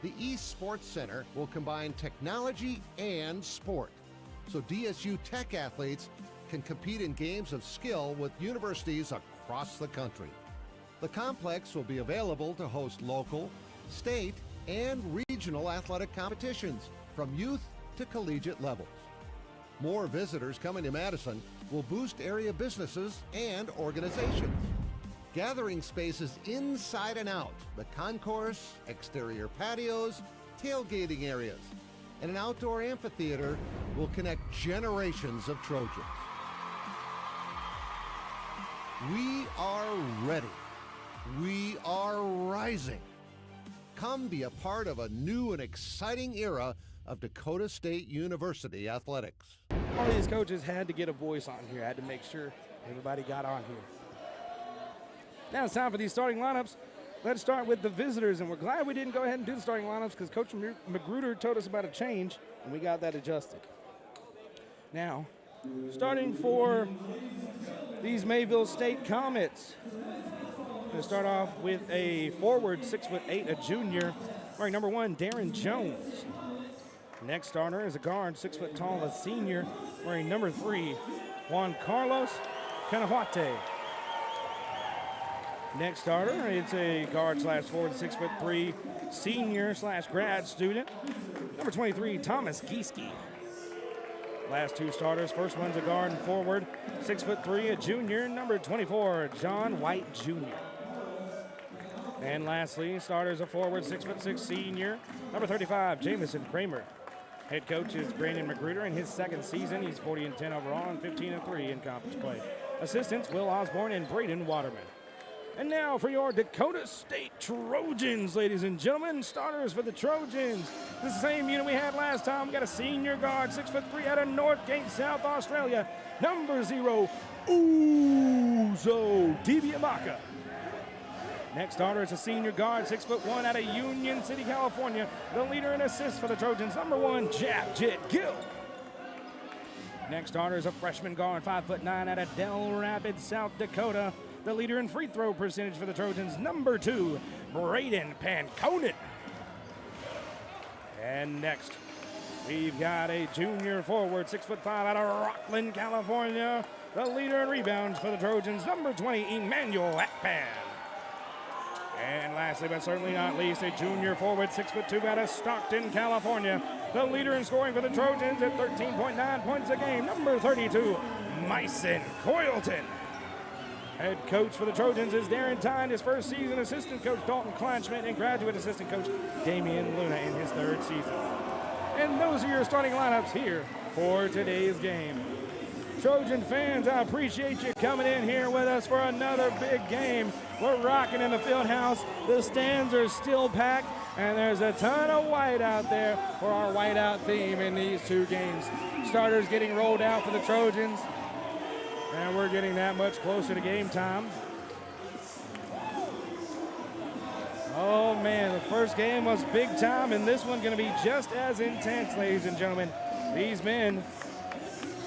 The East Sports Center will combine technology and sport, so DSU Tech athletes can compete in games of skill with universities across the country. The complex will be available to host local, state, and regional athletic competitions from youth to collegiate levels. More visitors coming to Madison will boost area businesses and organizations. Gathering spaces inside and out, the concourse, exterior patios, tailgating areas, and an outdoor amphitheater will connect generations of Trojans. We are ready. We are rising. Come be a part of a new and exciting era of Dakota State University athletics. All these coaches had to get a voice on here, had to make sure everybody got on here. Now it's time for these starting lineups. Let's start with the visitors, and we're glad we didn't go ahead and do the starting lineups because Coach Magruder told us about a change, and we got that adjusted. Now, starting for these Mayville State Comets, we're going to start off with a forward, 6'8", a junior, wearing number 1, Darren Jones. Next starter is a guard, 6 foot tall, a senior, wearing number 3, Juan Carlos Canahuate. Next starter, it's a guard slash forward, 6'3", senior slash grad student, number 23, Thomas Gieske. Last two starters, first one's a guard and forward, 6'3", a junior, number 24, John White Jr. And lastly, starters a forward, 6'6", senior, number 35, Jamison Kramer. Head coach is Brandon Magruder in his second season. He's 40-10 overall and 15-3 in conference play. Assistants, Will Osborne and Braden Waterman. And now for your Dakota State Trojans, ladies and gentlemen. Starters for the Trojans. The same unit we had last time. We got a senior guard, 6'3", out of Northgate, South Australia. Number 0, Uzo Dibiamaka. Next starter is a senior guard, 6'1", out of Union City, California. The leader in assists for the Trojans, number 1, Jap Jit Gill. Next starter is a freshman guard, 5'9", out of Del Rapids, South Dakota. The leader in free throw percentage for the Trojans, number 2, Braden Panconen. And next, we've got a junior forward, 6'5", out of Rockland, California. The leader in rebounds for the Trojans, number 20, Emmanuel Akpan. And lastly, but certainly not least, a junior forward, 6'2", out of Stockton, California. The leader in scoring for the Trojans at 13.9 points a game, number 32, Myson Coylton. Head coach for the Trojans is Darren Tyne, his first season, assistant coach Dalton Kleinschmidt, and graduate assistant coach Damian Luna in his third season. And those are your starting lineups here for today's game. Trojan fans, I appreciate you coming in here with us for another big game. We're rocking in the Fieldhouse. The stands are still packed, and there's a ton of white out there for our whiteout theme in these two games. Starters getting rolled out for the Trojans, and we're getting that much closer to game time. Oh man, the first game was big time, and this one's gonna be just as intense, ladies and gentlemen. These men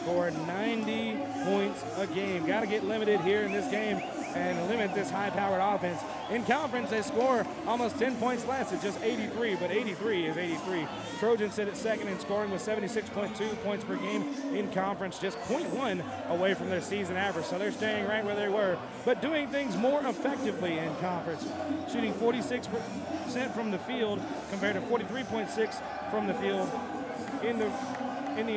score 90 points a game. Got to get limited here in this game and limit this high-powered offense. In conference, they score almost 10 points less at just 83, but 83 is 83. Trojans sit at second in scoring with 76.2 points per game. In conference, just 0.1 away from their season average, so they're staying right where they were, but doing things more effectively in conference. Shooting 46% from the field compared to 43.6 from the field in the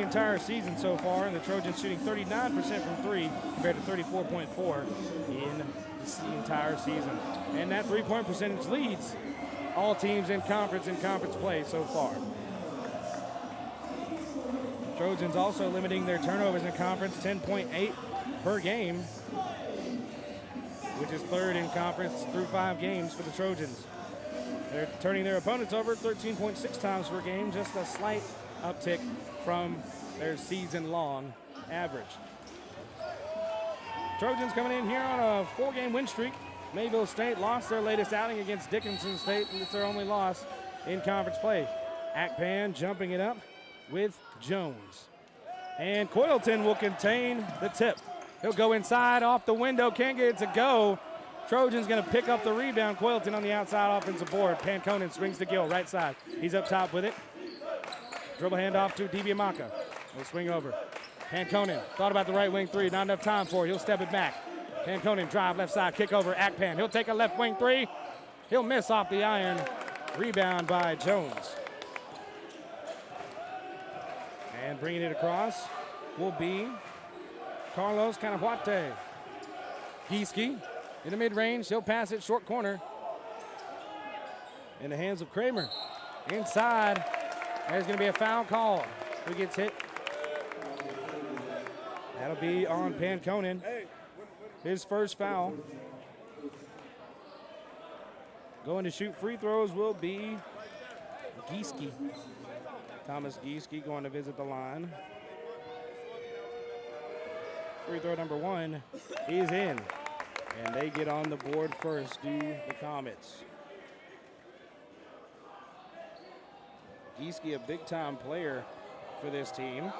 entire season so far, and the Trojans shooting 39% from 3 compared to 34.4 in the entire season. And that three-point percentage leads all teams in conference play so far. Trojans also limiting their turnovers in conference, 10.8 per game, which is third in conference through 5 games for the Trojans. They're turning their opponents over 13.6 times per game, just a slight uptick from their season-long average. Trojans coming in here on a 4-game win streak. Mayville State lost their latest outing against Dickinson State, and it's their only loss in conference play. Akpan jumping it up with Jones. And Coylton will contain the tip. He'll go inside off the window, can't get it to go. Trojans going to pick up the rebound. Coylton on the outside offensive board. Panconen swings to Gill, right side. He's up top with it. Dribble handoff to DiBiamacca. He'll swing over. Panconen thought about the right wing three. Not enough time for it. He'll step it back. Panconen drive left side, kick over. Akpan. He'll take a left wing three. He'll miss off the iron. Rebound by Jones. And bringing it across will be Carlos Canahuate. Gieske in the mid-range. He'll pass it short corner. In the hands of Kramer. Inside. There's going to be a foul call. Who gets hit? That'll be on Panconen. His first foul. Going to shoot free throws will be Gieske. Thomas Gieske going to visit the line. Free throw number one is in. And they get on the board first, do the Comets. Gieske, a big-time player for this team.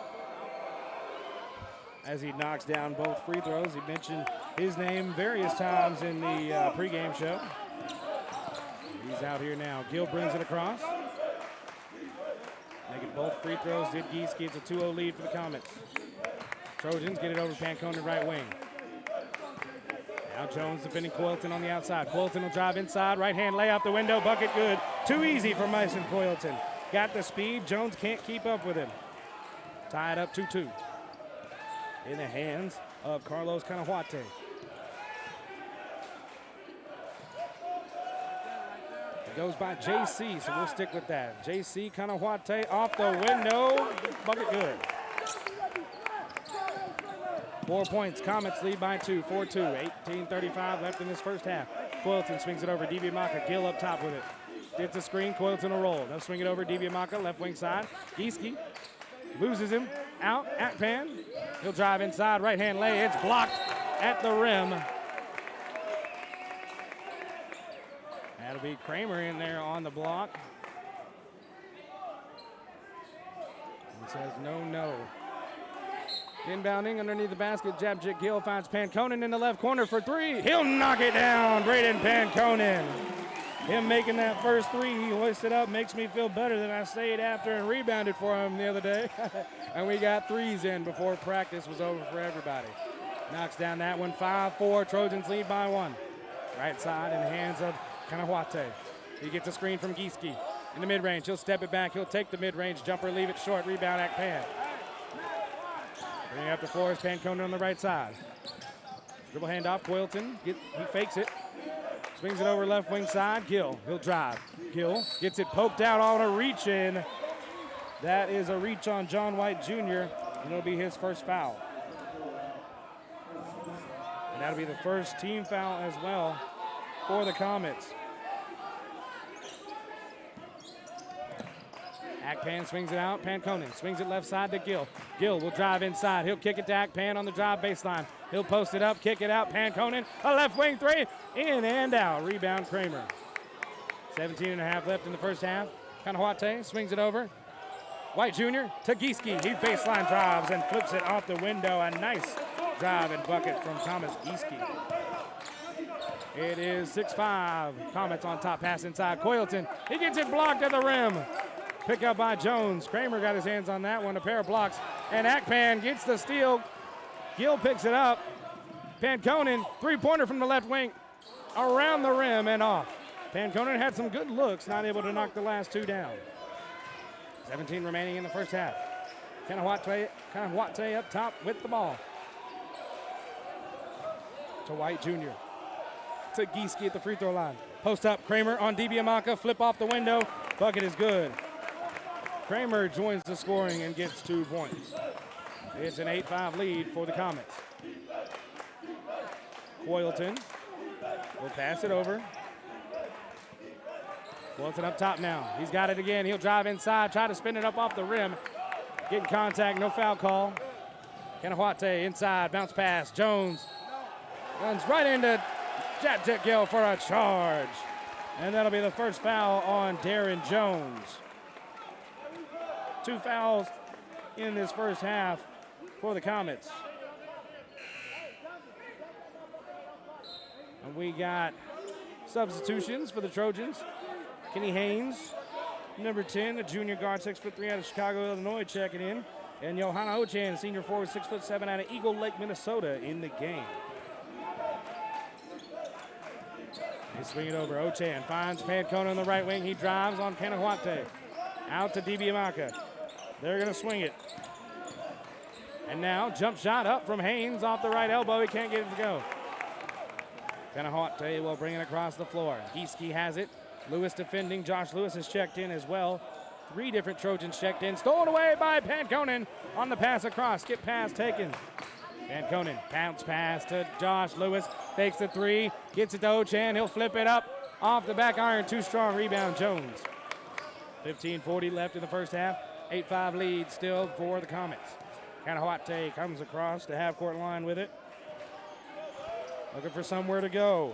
As he knocks down both free throws. He mentioned his name various times in the pregame show. He's out here now. Gill brings it across. Making both free throws did Gieske. It's a 2-0 lead for the Comets. Trojans get it over Panconen right wing. Now Jones defending Coylton on the outside. Coylton will drive inside. Right hand lay out the window. Bucket good. Too easy for Mason Coylton. Got the speed. Jones can't keep up with him. Tied up 2-2. In the hands of Carlos Canahuate. It goes by JC, so we'll stick with that. JC Canahuate off the window. Bucket good. 4 points. Comets lead by 2. 4-2. 18:35 left in this first half. Coylton swings it over. DiBiamacca. Gill up top with it. Gets a screen. Coylton will roll. They'll swing it over. DiBiamacca, left wing side. Gieske loses him. Out. Akpan. He'll drive inside. Right hand lay. It's blocked at the rim. That'll be Kramer in there on the block. He says no. Inbounding underneath the basket. Jabjit Gill finds Panconen in the left corner for three. He'll knock it down. Braden Panconen. Him making that first three, he hoisted up, makes me feel better than I stayed after and rebounded for him the other day. And we got threes in before practice was over for everybody. Knocks down that one. 5-4. Trojans lead by 1. Right side in the hands of Canahuate. He gets a screen from Gieske in the mid-range. He'll step it back. He'll take the mid-range jumper, leave it short. Rebound Akpan. Bringing up the floor is Panconen on the right side. Dribble handoff. Coylton. He fakes it. Swings it over left wing side. Gill. He'll drive. Gill gets it poked out on a reach in. That is a reach on John White Jr. And it'll be his first foul. And that'll be the first team foul as well for the Comets. Akpan swings it out. Panconen swings it left side to Gill. Gill will drive inside. He'll kick it to Akpan on the drive baseline. He'll post it up, kick it out. Panconen, a left wing three, in and out. Rebound Kramer. 17.5 left in the first half. Canahuate swings it over. White Jr. to Gieske. He baseline drives and flips it off the window. A nice drive and bucket from Thomas Gieske. It is 6-5. Comets on top, pass inside. Coylton, he gets it blocked at the rim. Pick up by Jones. Kramer got his hands on that one, a pair of blocks. And Akpan gets the steal. Gill picks it up. Panconen, three-pointer from the left wing, around the rim and off. Panconen had some good looks, not able to knock the last two down. 17 remaining in the first half. Canahuate up top with the ball. To White Jr. To Gieske at the free throw line. Post up, Kramer on DiBiamacca, flip off the window. Bucket is good. Kramer joins the scoring and gets 2 points. It's an 8-5 lead for the Comets. Coylton will pass it over. Coylton up top now. He's got it again. He'll drive inside, try to spin it up off the rim. Get in contact, no foul call. Canahuate inside, bounce pass. Jones runs right into Jabjit Gill for a charge. And that'll be the first foul on Darren Jones. 2 fouls in this first half for the Comets. We got substitutions for the Trojans. Kenny Haynes, number 10, a junior guard, 6'3" out of Chicago, Illinois, checking in. And Johanna Ochan, senior forward, 6'7" out of Eagle Lake, Minnesota, in the game. They swing it over. Ochan finds Pancona on the right wing. He drives on Canahuate. Out to DiBiamaca. They're going to swing it. And now, jump shot up from Haynes off the right elbow. He can't get it to go. Canahuate will bring it across the floor. Gieske has it. Lewis defending. Josh Lewis has checked in as well. 3 different Trojans checked in. Stolen away by Panconen on the pass across. Skip pass taken. Panconen bounce pass to Josh Lewis. Fakes the 3. Gets it to Ochan. He'll flip it up off the back iron. Too strong. Rebound Jones. 15:40 left in the first half. 8-5 lead still for the Comets. Canahuate comes across the half-court line with it. Looking for somewhere to go.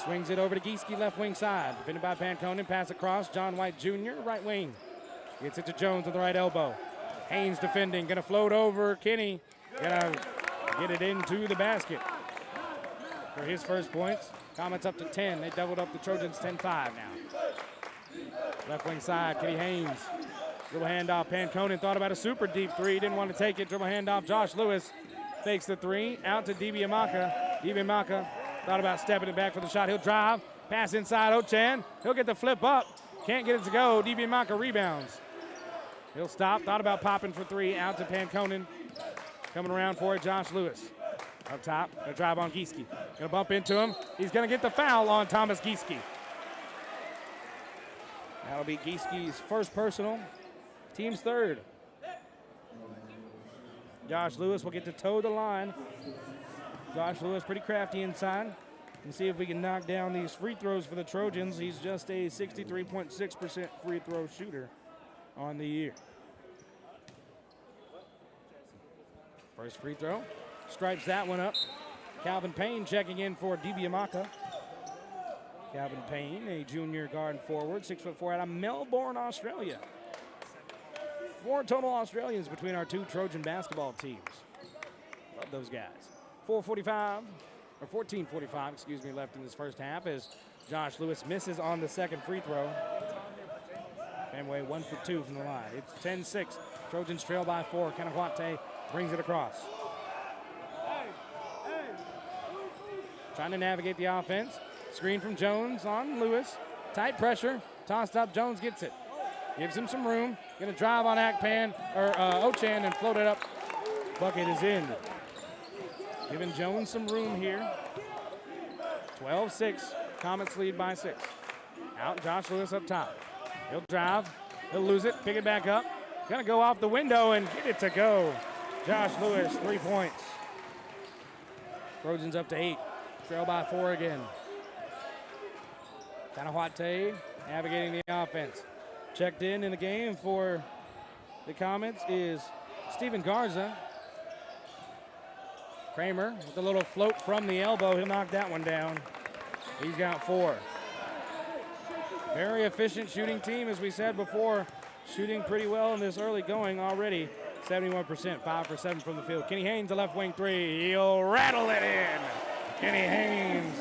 Swings it over to Gieske, left wing side. Defended by Panconen. Pass across. John White Jr., right wing. Gets it to Jones on the right elbow. Haynes defending. Going to float over Kenny. Going to get it into the basket for his first points. Comets up to 10. They doubled up the Trojans 10-5 now. Left wing side, Kenny Haynes. Dribble handoff. Panconen thought about a super deep 3. Didn't want to take it. Dribble handoff. Josh Lewis fakes the 3. Out to DiBiamaca. DiBiamaca thought about stepping it back for the shot. He'll drive. Pass inside Ochan. He'll get the flip up. Can't get it to go. DiBiamaca rebounds. He'll stop. Thought about popping for 3. Out to Panconen. Coming around for it, Josh Lewis. Up top. Gonna drive on Gieske. Gonna bump into him. He's gonna get the foul on Thomas Gieske. That'll be Gieske's first personal. Team's third. Josh Lewis will get to toe the line. Josh Lewis pretty crafty inside. And see if we can knock down these free throws for the Trojans. He's just a 63.6% free throw shooter on the year. First free throw. Stripes that one up. Calvin Payne checking in for DiBiamaca. Calvin Payne, a junior guard forward, 6'4" out of Melbourne, Australia. 4 total Australians between our 2 Trojan basketball teams. Love those guys. 14:45 left in this first half as Josh Lewis misses on the second free throw. Fenway 1 for 2 from the line. It's 10-6. Trojans trail by 4. Canahuate brings it across. Trying to navigate the offense. Screen from Jones on Lewis. Tight pressure. Tossed up. Jones gets it. Gives him some room. Going to drive on Ochan and float it up. Bucket is in. Giving Jones some room here. 12-6. Comets lead by 6. Out Josh Lewis up top. He'll drive. He'll lose it. Pick it back up. Going to go off the window and get it to go. Josh Lewis, 3 points. Trojans up to 8. Trail by 4 again. Canahuate navigating the offense. Checked in the game for the Comets is Steven Garza. Kramer with a little float from the elbow. He'll knock that one down. He's got 4. Very efficient shooting team, as we said before. Shooting pretty well in this early going already. 71%, 5 for 7 from the field. Kenny Haynes, a left wing 3. He'll rattle it in. Kenny Haynes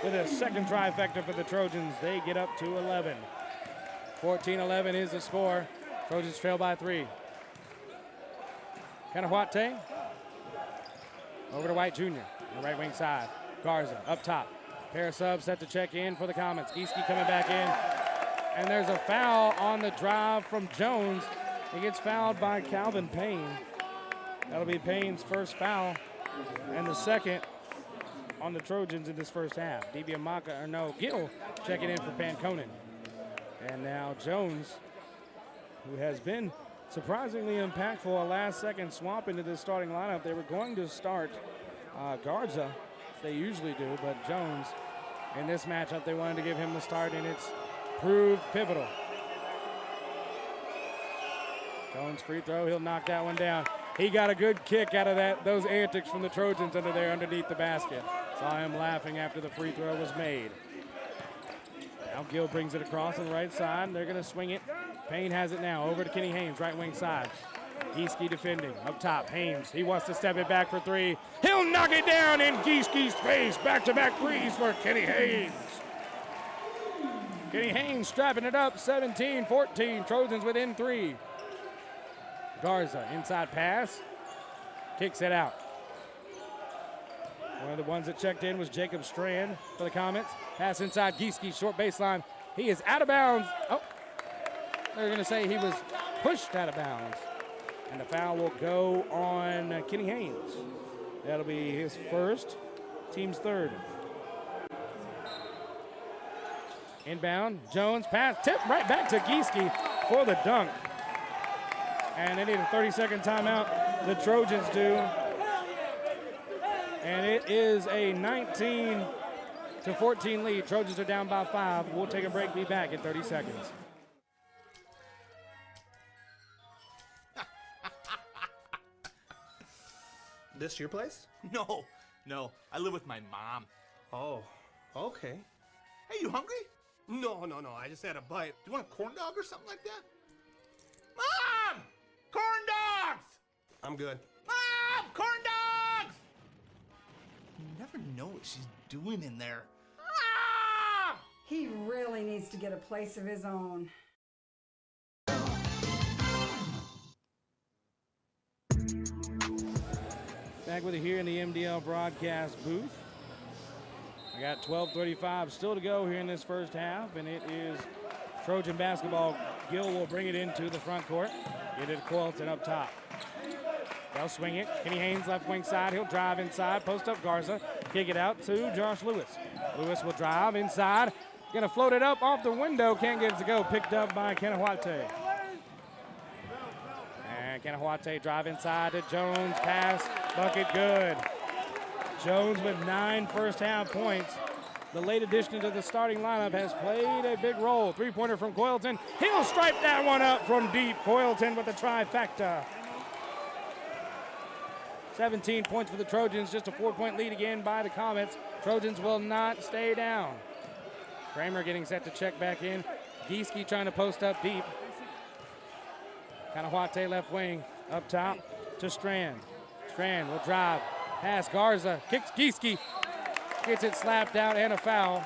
with a second trifecta for the Trojans. They get up to 11. 14-11 is the score. Trojans trail by 3. Canahuate over to White Jr. on the right wing side. Garza up top. Pair of subs set to check in for the Comets. Gieske coming back in. And there's a foul on the drive from Jones. He gets fouled by Calvin Payne. That'll be Payne's first foul and the second on the Trojans in this first half. Gill checking in for Panconen. And now Jones, who has been surprisingly impactful, a last-second swap into the starting lineup. They were going to start Garza. They usually do, but Jones, in this matchup, they wanted to give him the start, and it's proved pivotal. Jones free throw, he'll knock that one down. He got a good kick out of those antics from the Trojans under there underneath the basket. Saw him laughing after the free throw was made. Now Gill brings it across on the right side. They're going to swing it. Payne has it now over to Kenny Haynes, right wing side. Gieske defending. Up top, Haynes. He wants to step it back for three. He'll knock it down in Gieske's face. Back-to-back threes for Kenny Haynes. Kenny Haynes strapping it up, 17-14. Trojans within three. Garza, inside pass. Kicks it out. One of the ones that checked in was Jacob Strand for the Comets. Pass inside Gieske, short baseline. He is out of bounds. Oh, they're going to say he was pushed out of bounds. And the foul will go on Kenny Haynes. That'll be his first, team's third. Inbound, Jones, pass, tip right back to Gieske for the dunk. And they need a 30-second timeout, the Trojans do. And it is a 19-14 lead. Trojans are down by 5. We'll take a break, be back in 30 seconds. This your place? No, I live with my mom. Oh, okay. Hey, you hungry? No, I just had a bite. Do you want a corn dog or something like that? Mom! Corn dogs! I'm good. Mom! Corn dogs! You never know what she's doing in there. Mom! He really needs to get a place of his own. Back with you here in the MDL broadcast booth. I got 12:35 still to go here in this first half, and it is Trojan basketball. Gill will bring it into the front court. Get it to Coilton up top. They'll swing it. Kenny Haynes left wing side. He'll drive inside. Post up Garza. Kick it out to Josh Lewis. Lewis will drive inside. Gonna float it up off the window. Can't get it to go. Picked up by Kanawate. And Kanawate drive inside to Jones. Pass. Bucket good. Jones with 9 first half points. The late addition to the starting lineup has played a big role. Three-pointer from Coilton. He'll stripe that one up from deep. Coilton with the trifecta. 17 points for the Trojans. Just a 4-point lead again by the Comets. Trojans will not stay down. Kramer getting set to check back in. Gieske trying to post up deep. Kanawate left wing. Up top to Strand. Strand will drive. Pass Garza. Kicks Gieske. Gets it slapped out and a foul.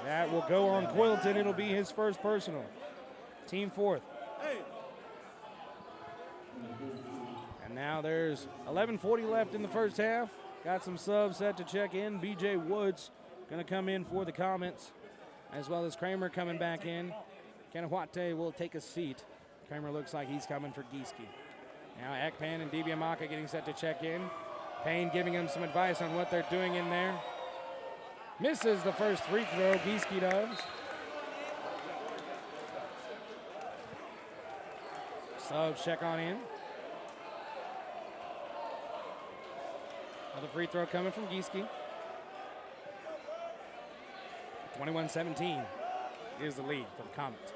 That will go on Coilton. It'll be his first personal. Team fourth. And now there's 11:40 left in the first half. Got some subs set to check in. BJ Woods going to come in for the Comets, as well as Kramer coming back in. Kanawate will take a seat. Kramer looks like he's coming for Gieske. Now Ekpan and Dibiamaka getting set to check in. Payne giving him some advice on what they're doing in there. Misses the first free throw, Gieske does. Subs check on in. Another free throw coming from Gieske. 21-17 is the lead for the Comets.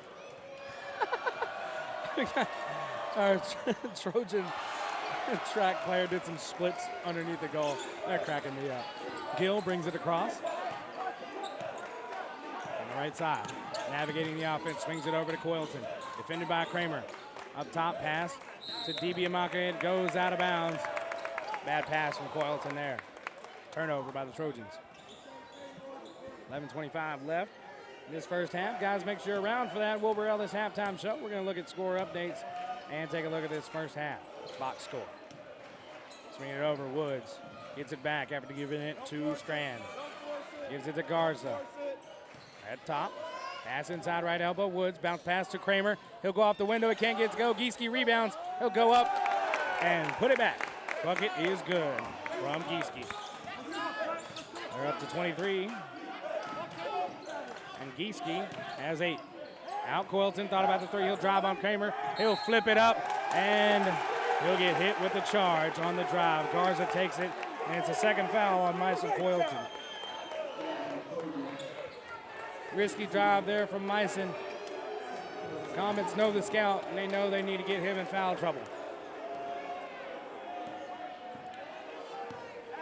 Our Trojan track player did some splits underneath the goal. They're cracking me up. Gill brings it across. On the right side, navigating the offense, swings it over to Coilton. Defended by Kramer. Up top, pass to Dibiamaka. It goes out of bounds. Bad pass from Coilton there. Turnover by the Trojans. 11:25 left in this first half. Guys, make sure you're around for that Wilbur Ellis halftime show. We're going to look at score updates and take a look at this first half box score. Swing it over, Woods gets it back after giving it to Strand. Gives it to Garza. At top, pass inside right elbow, Woods, bounce pass to Kramer. He'll go off the window, it can't get to go. Gieske rebounds, he'll go up and put it back. Bucket is good from Gieske. They're up to 23. And Gieske has 8. Out Coilton, thought about the three. He'll drive on Kramer. He'll flip it up, and he'll get hit with the charge on the drive. Garza takes it, and it's a second foul on Myson Coilton. Risky drive there from Myson. Comets know the scout, and they know they need to get him in foul trouble.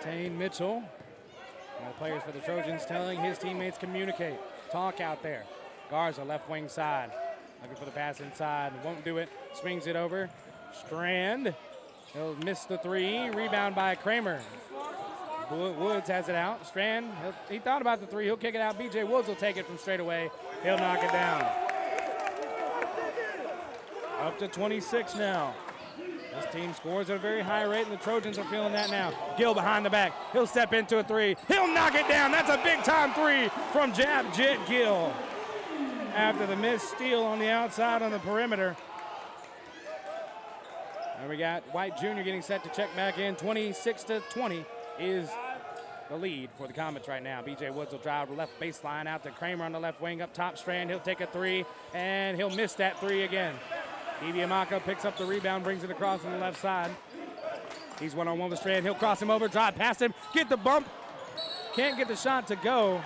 Tane Mitchell, one of the players for the Trojans, telling his teammates communicate. Talk out there. Garza left wing side. Looking for the pass inside. Won't do it. Swings it over. Strand. He'll miss the three. Rebound by Kramer. Woods has it out. Strand, he thought about the three. He'll kick it out. B.J. Woods will take it from straight away. He'll knock it down. Up to 26 now. This team scores at a very high rate, and the Trojans are feeling that now. Gill behind the back. He'll step into a three. He'll knock it down. That's a big-time three from Jab Jet Gill. After the missed steal on the outside on the perimeter. And we got White Jr. getting set to check back in. 26-20 is the lead for the Comets right now. B.J. Woods will drive left baseline out to Kramer on the left wing. Up top, Strand. He'll take a three, and he'll miss that three again. Ibiamaka picks up the rebound, brings it across on the left side. He's one-on-one with Strand. He'll cross him over, drive past him, get the bump. Can't get the shot to go.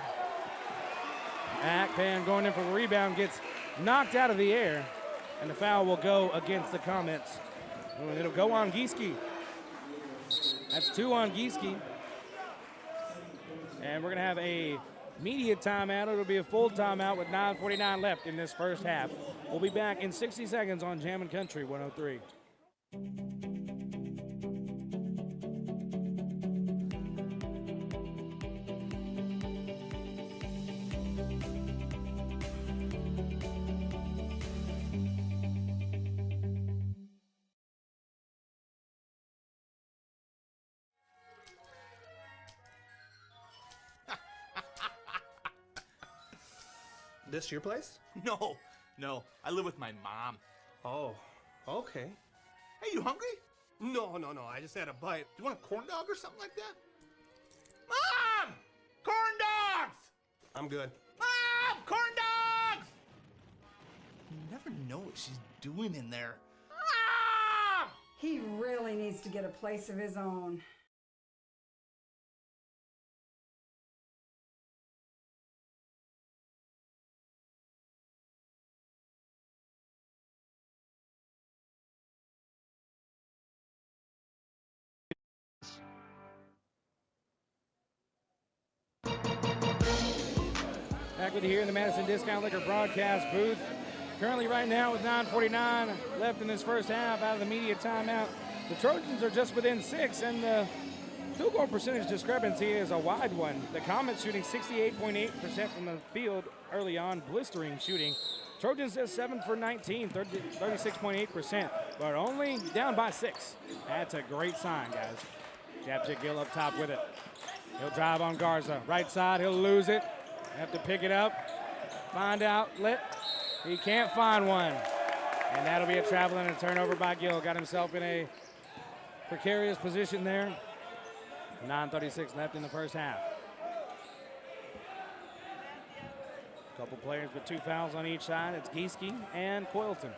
Akpan going in for the rebound, gets knocked out of the air, and the foul will go against the Comets. It'll go on Gieske. That's two on Gieske. And we're going to have a media timeout. It'll be a full timeout with 9:49 left in this first half. We'll be back in 60 seconds on Jammin' Country 103. This your place? No. I live with my mom. Oh, okay. Hey, you hungry? No. I just had a bite. Do you want a corn dog or something like that? Mom! Corn dogs! I'm good. Mom! Corn dogs! You never know what she's doing in there. Mom! He really needs to get a place of his own. Back with you here in the Madison Discount Liquor broadcast booth. Currently right now with 9:49 left in this first half out of the media timeout. The Trojans are just within 6, and the field goal percentage discrepancy is a wide one. The Comets shooting 68.8% from the field early on, blistering shooting. Trojans just 7 for 19, 36.8%, but only down by 6. That's a great sign, guys. Jab Gill up top with it. He'll drive on Garza. Right side, he'll lose it. Have to pick it up, find outlet. He can't find one. And that'll be a travel and a turnover by Gill. Got himself in a precarious position there. 9:36 left in the first half. A couple players with 2 fouls on each side. It's Gieske and Coylton.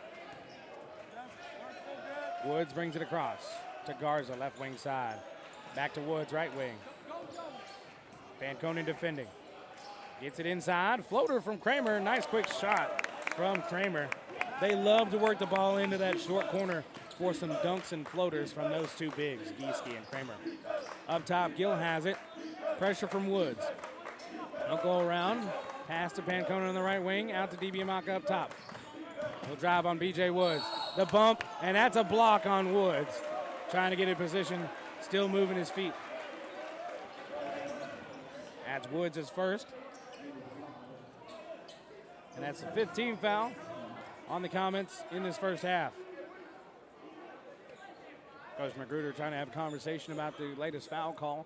Woods brings it across to Garza, left wing side. Back to Woods, right wing. Van Konen defending. Gets it inside. Floater from Kramer. Nice quick shot from Kramer. They love to work the ball into that short corner for some dunks and floaters from those two bigs, Gieske and Kramer. Up top, Gill has it. Pressure from Woods. He'll go around. Pass to Pancona on the right wing. Out to Ibiamaka up top. He'll drive on B.J. Woods. The bump, and that's a block on Woods. Trying to get in position. Still moving his feet. That's Woods' first. And that's the 15th foul on the Comets in this first half. Coach Magruder trying to have a conversation about the latest foul call.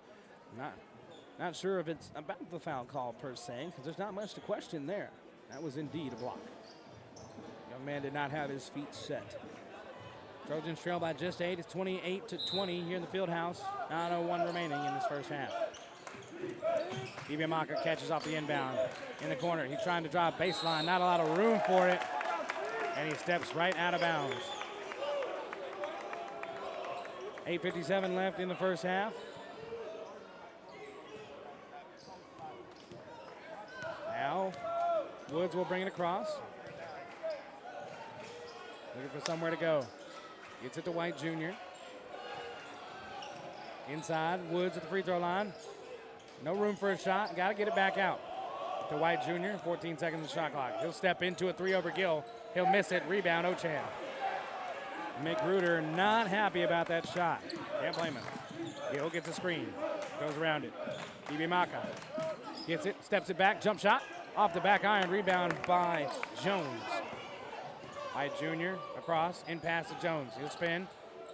Not sure if it's about the foul call per se, because there's not much to question there. That was indeed a block. Young man did not have his feet set. Trojans trail by just 8. It's 28-20 here in the Fieldhouse. 9:01 remaining in this first half. Ibiamaka catches off the inbound in the corner. He's trying to drive baseline. Not a lot of room for it. And he steps right out of bounds. 8:57 left in the first half. Now, Woods will bring it across. Looking for somewhere to go. Gets it to White Jr. Inside, Woods at the free throw line. No room for a shot. Got to get it back out. to White Jr., 14 seconds of shot clock. He'll step into a three over Gill. He'll miss it, rebound Ochan. McGruder not happy about that shot. Can't blame him. Gill gets a screen, goes around it. Ibimaka gets it, steps it back, jump shot. Off the back iron, rebound by Jones. White Jr. across, in pass to Jones. He'll spin,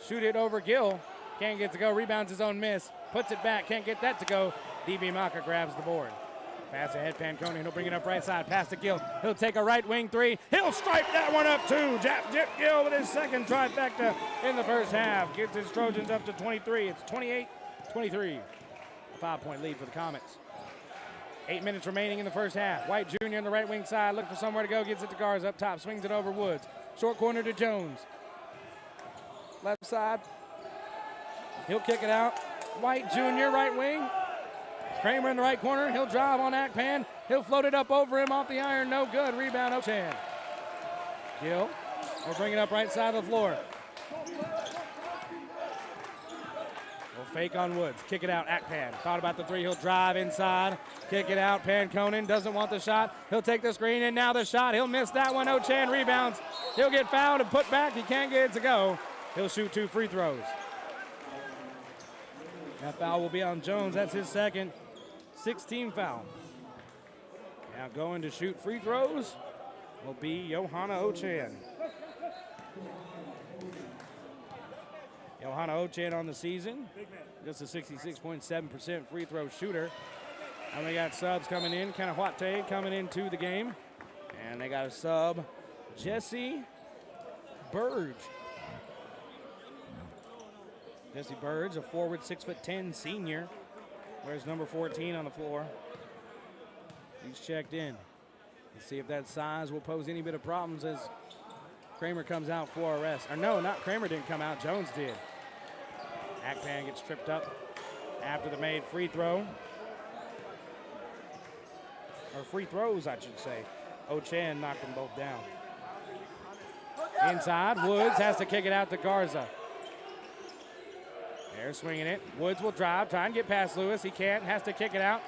shoot it over Gill. Can't get to go, rebounds his own miss. Puts it back, can't get that to go. Ibimaka grabs the board. Pass ahead, Pancone, he'll bring it up right side. Pass to Gill, he'll take a right wing three. He'll strike that one up too. Jip Gill with his second trifecta in the first half. Gets his Trojans up to 23. It's 28-23. A 5-point lead for the Comets. 8 minutes remaining in the first half. White Jr. on the right wing side, looking for somewhere to go, gets it to Garza up top, swings it over Woods. Short corner to Jones. Left side, he'll kick it out. White Jr. right wing. Kramer in the right corner, he'll drive on Akpan. He'll float it up over him off the iron, no good. Rebound Ochan. Gill will bring it up right side of the floor. Will fake on Woods, kick it out, Akpan. Thought about the three, he'll drive inside, kick it out, Panconen doesn't want the shot. He'll take the screen, and now the shot, he'll miss that one. Ochan rebounds, he'll get fouled and put back, he can't get it to go. He'll shoot 2 free throws. That foul will be on Jones, that's his second. 16 foul. Now going to shoot free throws will be Johanna Ochan. Johanna Ochan on the season, just a 66.7% free throw shooter. And they got subs coming in. Kanawate coming into the game. And they got a sub, Jesse Burge. Jesse Burge, a forward, 6'10" senior. Wears number 14 on the floor. He's checked in. Let's see if that size will pose any bit of problems as Kramer comes out for a rest. Or no, not Kramer didn't come out, Jones did. Akpan gets tripped up after the made free throw. Or free throws, I should say. Ochan knocked them both down. Inside, Woods has to kick it out to Garza. They're swinging it. Woods will drive, try and get past Lewis. He can't, has to kick it out.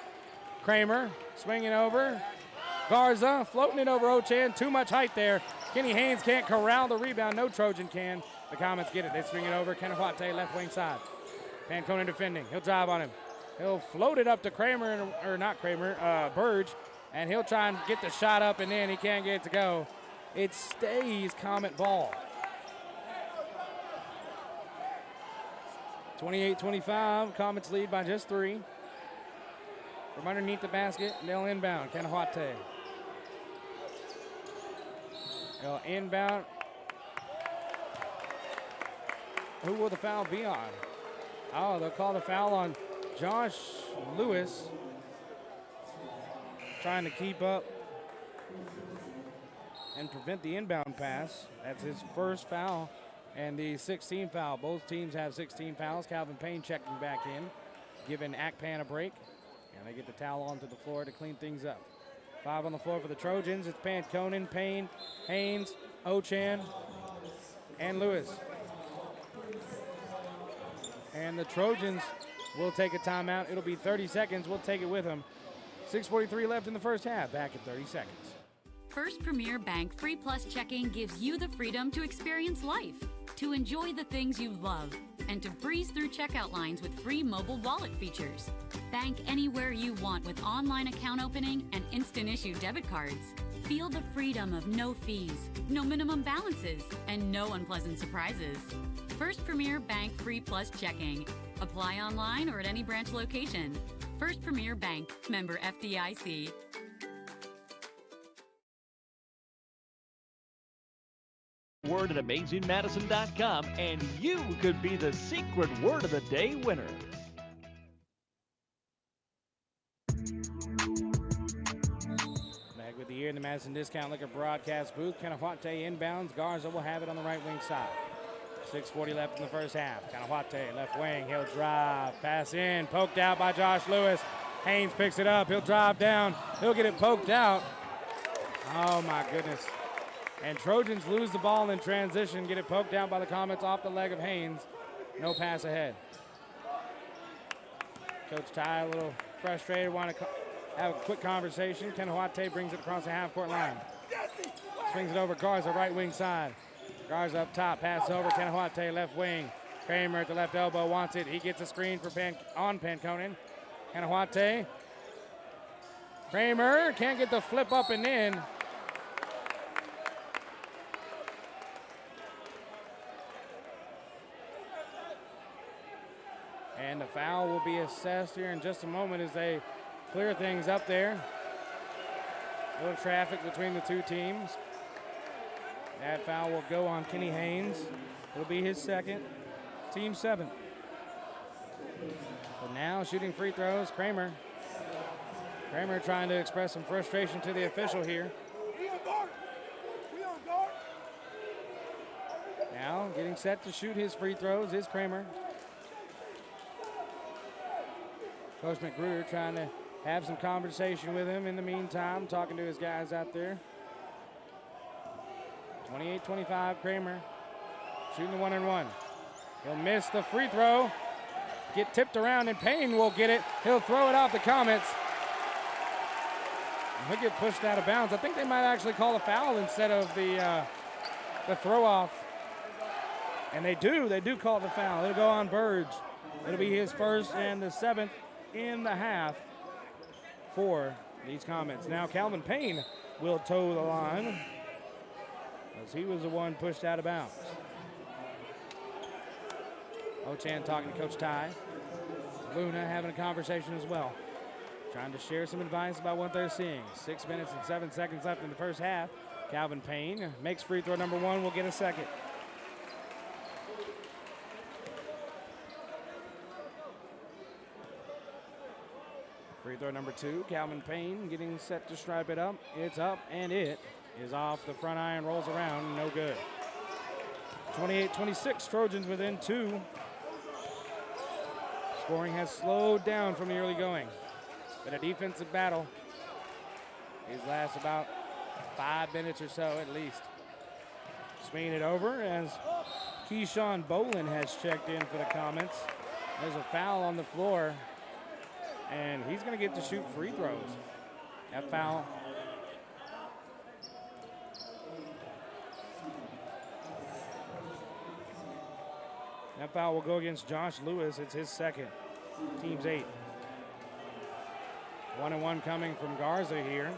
Kramer swinging over. Garza floating it over Ochan. Too much height there. Kenny Haynes can't corral the rebound. No Trojan can. The Comets get it. They swing it over. Kanawate left wing side. Panconen defending. He'll drive on him. He'll float it up to Kramer, or not Kramer, Burge. And he'll try and get the shot up and in. He can't get it to go. It stays Comet ball. 28-25, Comets lead by just 3. From underneath the basket, they'll inbound, Kanawate. They'll inbound. Who will the foul be on? Oh, they'll call the foul on Josh Lewis. Trying to keep up and prevent the inbound pass. That's his first foul. And the 16 foul. Both teams have 16 fouls. Calvin Payne checking back in, giving Akpan a break. And they get the towel onto the floor to clean things up. 5 on the floor for the Trojans. It's Panconen, Payne, Haynes, Ochan, and Lewis. And the Trojans will take a timeout. It'll be 30 seconds. We'll take it with them. 6:43 left in the first half. Back in 30 seconds. First Premier Bank Free Plus Checking gives you the freedom to experience life, to enjoy the things you love, and to breeze through checkout lines with free mobile wallet features. Bank anywhere you want with online account opening and instant issue debit cards. Feel the freedom of no fees, no minimum balances, and no unpleasant surprises. First Premier Bank Free Plus Checking. Apply online or at any branch location. First Premier Bank, member FDIC. Word at AmazingMadison.com, and you could be the secret word of the day winner. Back with the year in the Madison Discount Liquor broadcast booth. Kanawate inbounds. Garza will have it on the right wing side. 6:40 left in the first half. Kanawate left wing. He'll drive. Pass in. Poked out by Josh Lewis. Haynes picks it up. He'll drive down. He'll get it poked out. Oh, my goodness. And Trojans lose the ball in transition, get it poked out by the Comets off the leg of Haynes. No pass ahead. Coach Ty a little frustrated, want to have a quick conversation. Kenawate brings it across the half-court line. Swings it over Garza, right wing side. Garza up top, pass over Kenawate, left wing. Kramer at the left elbow wants it. He gets a screen for Panconen. Kenawate. Kramer can't get the flip up and in. And the foul will be assessed here in just a moment as they clear things up there. A little traffic between the two teams. That foul will go on Kenny Haynes. It'll be his second, team 7. But now shooting free throws, Kramer. Kramer trying to express some frustration to the official here. Now getting set to shoot his free throws is Kramer. Coach McGruder trying to have some conversation with him in the meantime, talking to his guys out there. 28-25, Kramer shooting the 1-and-1. He'll miss the free throw. Get tipped around and Payne will get it. He'll throw it off the Comets. He'll get pushed out of bounds. I think they might actually call a foul instead of the throw off. And they do call the foul. It'll go on Burge. It'll be his first and the 7th in the half for these Comets. Now Calvin Payne will toe the line as he was the one pushed out of bounds. Ochan talking to Coach Ty. Luna having a conversation as well. Trying to share some advice about what they're seeing. 6 minutes and 7 seconds left in the first half. Calvin Payne makes free throw number 1, will get a second. Free throw number 2, Calvin Payne getting set to stripe it up. It's up and it is off the front iron, rolls around, no good. 28-26, Trojans within 2. Scoring has slowed down from the early going. Been a defensive battle. These last about 5 minutes or so at least. Swinging it over as Keyshawn Bolin has checked in for the Comets. There's a foul on the floor, and he's going to get to shoot free throws. That foul. That foul will go against Josh Lewis. It's his second. Team's 8. 1-and-1 coming from Garza here.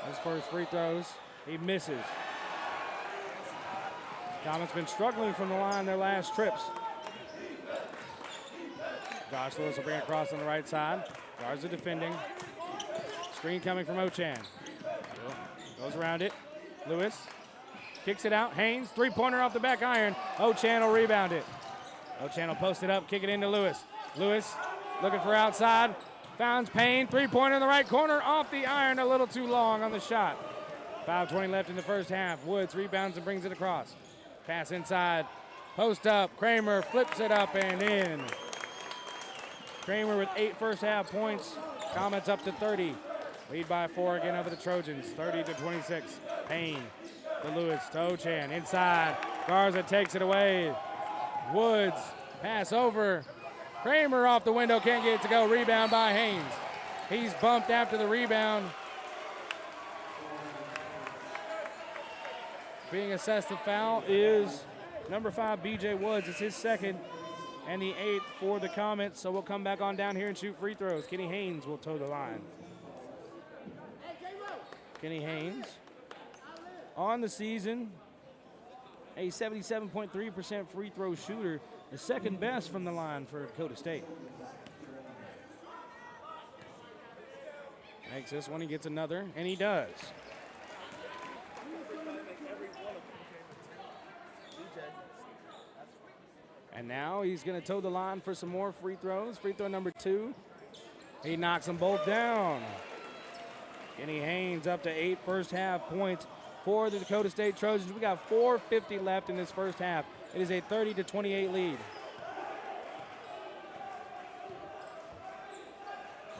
His first free throws, he misses. Comets been struggling from the line their last trips. Josh Lewis will bring it across on the right side. Garza defending. Screen coming from Ochan. Goes around it. Lewis kicks it out. Haynes, three-pointer off the back iron. Ochan will rebound it. Ochan will post it up, kick it into Lewis. Lewis looking for outside. Founds Payne, three-pointer in the right corner, off the iron, a little too long on the shot. 5:20 left in the first half. Woods rebounds and brings it across. Pass inside, post up, Kramer flips it up and in. Kramer with 8 first half points. Comets up to 30. Lead by 4 again over the Trojans, 30-26. Payne to Lewis, to Ochan, inside. Garza takes it away. Woods, pass over. Kramer off the window, can't get it to go. Rebound by Haynes. He's bumped after the rebound. Being assessed the foul is number 5, B.J. Woods. It's his second and the 8th for the Comets. So we'll come back on down here and shoot free throws. Kenny Haynes will toe the line. Kenny Haynes on the season, a 77.3% free throw shooter. The second best from the line for Dakota State. Makes this one, he gets another, and he does. And now he's going to toe the line for some more free throws. Free throw number 2. He knocks them both down. Kenny Haynes up to 8 first half points for the Dakota State Trojans. We got 4:50 left in this first half. It is a 30-28 lead.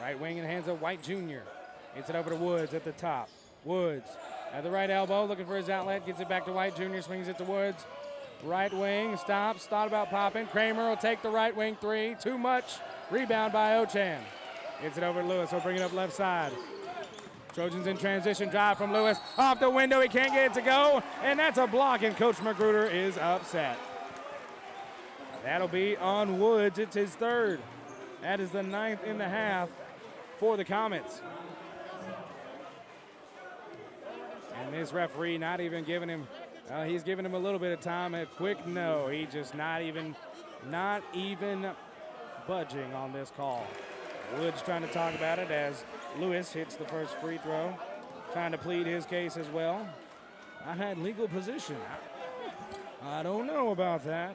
Right wing in the hands of White Jr. Gets it over to Woods at the top. Woods at the right elbow, looking for his outlet. Gets it back to White Jr., swings it to Woods. Right wing, stops, thought about popping. Kramer will take the right wing 3. Too much. Rebound by Ochan. Gets it over to Lewis. He'll bring it up left side. Trojans in transition. Drive from Lewis. Off the window. He can't get it to go. And that's a block, and Coach Magruder is upset. That'll be on Woods. It's his third. That is the 9th in the half for the Comets. And this referee not even giving him, he's giving him a little bit of time. A quick no. He just not even budging on this call. Woods trying to talk about it as Lewis hits the first free throw, trying to plead his case as well. I had legal position. I don't know about that.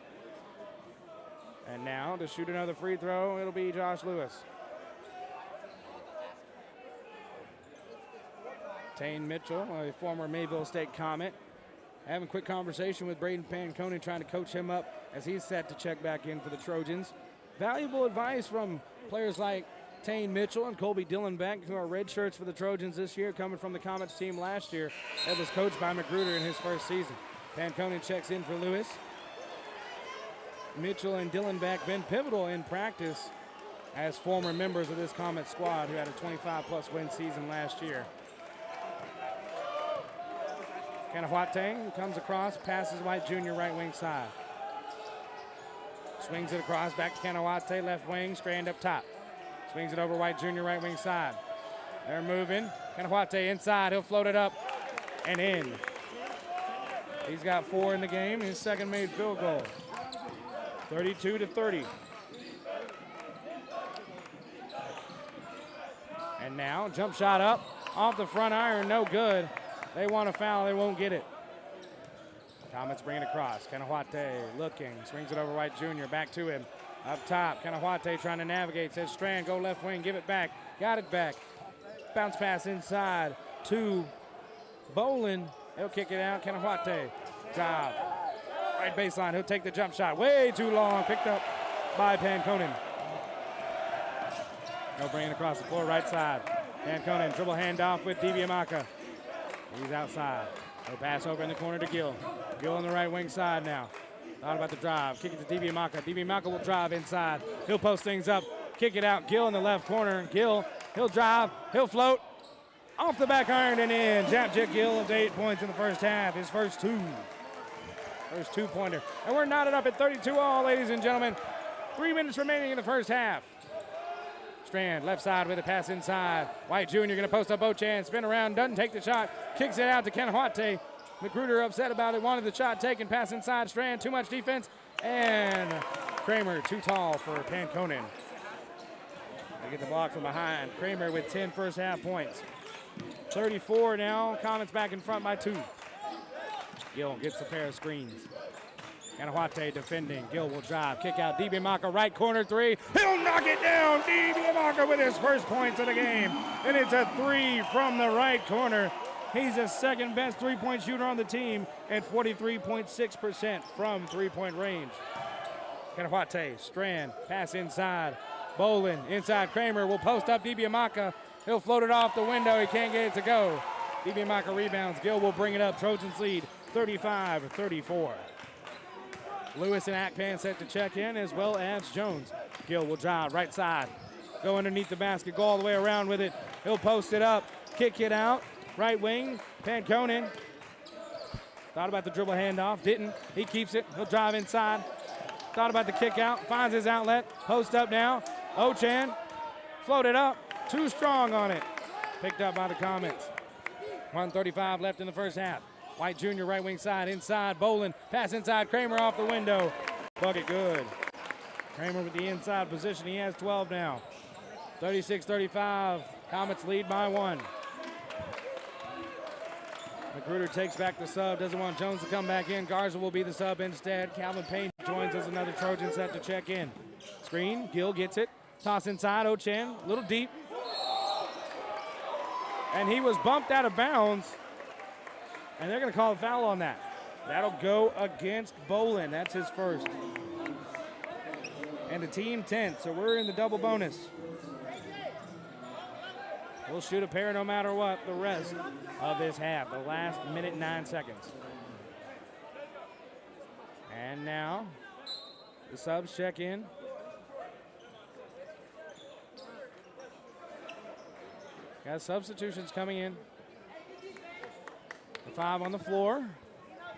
And now to shoot another free throw, it'll be Josh Lewis. Tane Mitchell, a former Mayville State Comet, having a quick conversation with Braden Panconi, trying to coach him up as he's set to check back in for the Trojans. Valuable advice from players like Tane Mitchell and Colby Dillenbeck, who are red shirts for the Trojans this year, coming from the Comets team last year that was coached by Magruder in his first season. Panconi checks in for Lewis. Mitchell and Dillenbeck been pivotal in practice as former members of this Comet squad who had a 25-plus win season last year. Kanawate comes across, passes White Jr. right wing side. Swings it across, back to Kanawate, left wing, Strand up top. Swings it over White Jr. right wing side. They're moving. Kanawate inside, he'll float it up and in. He's got 4 in the game, his second made field goal. 32-30. And now, jump shot up, off the front iron, no good. They want a foul, they won't get it. Comets bring it across. Kanawate looking, swings it over White Jr., back to him. Up top, Kanawate trying to navigate, says Strand, go left wing, give it back. Got it back. Bounce pass inside to Bolin. He'll kick it out, Kanawate. Drive. Right baseline, he'll take the jump shot. Way too long, picked up by Panconen. He'll bring it across the floor, right side. Panconen, dribble handoff with Dibiamaka. He's outside. He'll pass over in the corner to Gill. Gill on the right wing side now. Thought about the drive. Kick it to Dibiamaka. Dibiamaka will drive inside. He'll post things up. Kick it out. Gill in the left corner. Gill, he'll drive. He'll float. Off the back iron and in. Japjit Gill with 8 points in the first half. His first 2. First 2-pointer. And we're knotted up at 32 all, ladies and gentlemen. 3 minutes remaining in the first half. Strand, left side with a pass inside. White Jr. going to post up Ochan, spin around, doesn't take the shot, kicks it out to Kanawate. Magruder upset about it, wanted the shot taken, pass inside. Strand, too much defense, and Kramer too tall for Panconen. They get the block from behind. Kramer with 10 first half points. 34 now, Comets back in front by 2. Gill gets the pair of screens. Kanawate defending. Gill will drive. Kick out. Dibiamaka, right corner 3. He'll knock it down. Dibiamaka with his first points of the game. And it's a 3 from the right corner. He's the second best 3-point shooter on the team at 43.6% from 3-point range. Kanawate, Strand, pass inside. Bolin, inside Kramer will post up Dibiamaka. He'll float it off the window. He can't get it to go. Dibiamaka rebounds. Gill will bring it up. Trojans lead 35-34. Lewis and Akpan set to check in, as well as Jones. Gill will drive right side. Go underneath the basket, go all the way around with it. He'll post it up, kick it out. Right wing, Panconen. Thought about the dribble handoff, didn't. He keeps it, he'll drive inside. Thought about the kick out, finds his outlet. Post up now, Ochan. Floated up, too strong on it. Picked up by the Comets. 1:35 left in the first half. White Jr. right wing side, inside, Bolin, pass inside, Kramer off the window. Bucket good. Kramer with the inside position, he has 12 now. 36-35, Comets lead by 1. Magruder takes back the sub, doesn't want Jones to come back in. Garza will be the sub instead. Calvin Payne joins as another Trojan set to check in. Screen, Gill gets it, toss inside, Ochan, a little deep. And he was bumped out of bounds. And they're going to call a foul on that. That'll go against Bolin. That's his first. And the team 10, so we're in the double bonus. We'll shoot a pair no matter what the rest of this half, the last minute 9 seconds. And now the subs check in. Got substitutions coming in. The 5 on the floor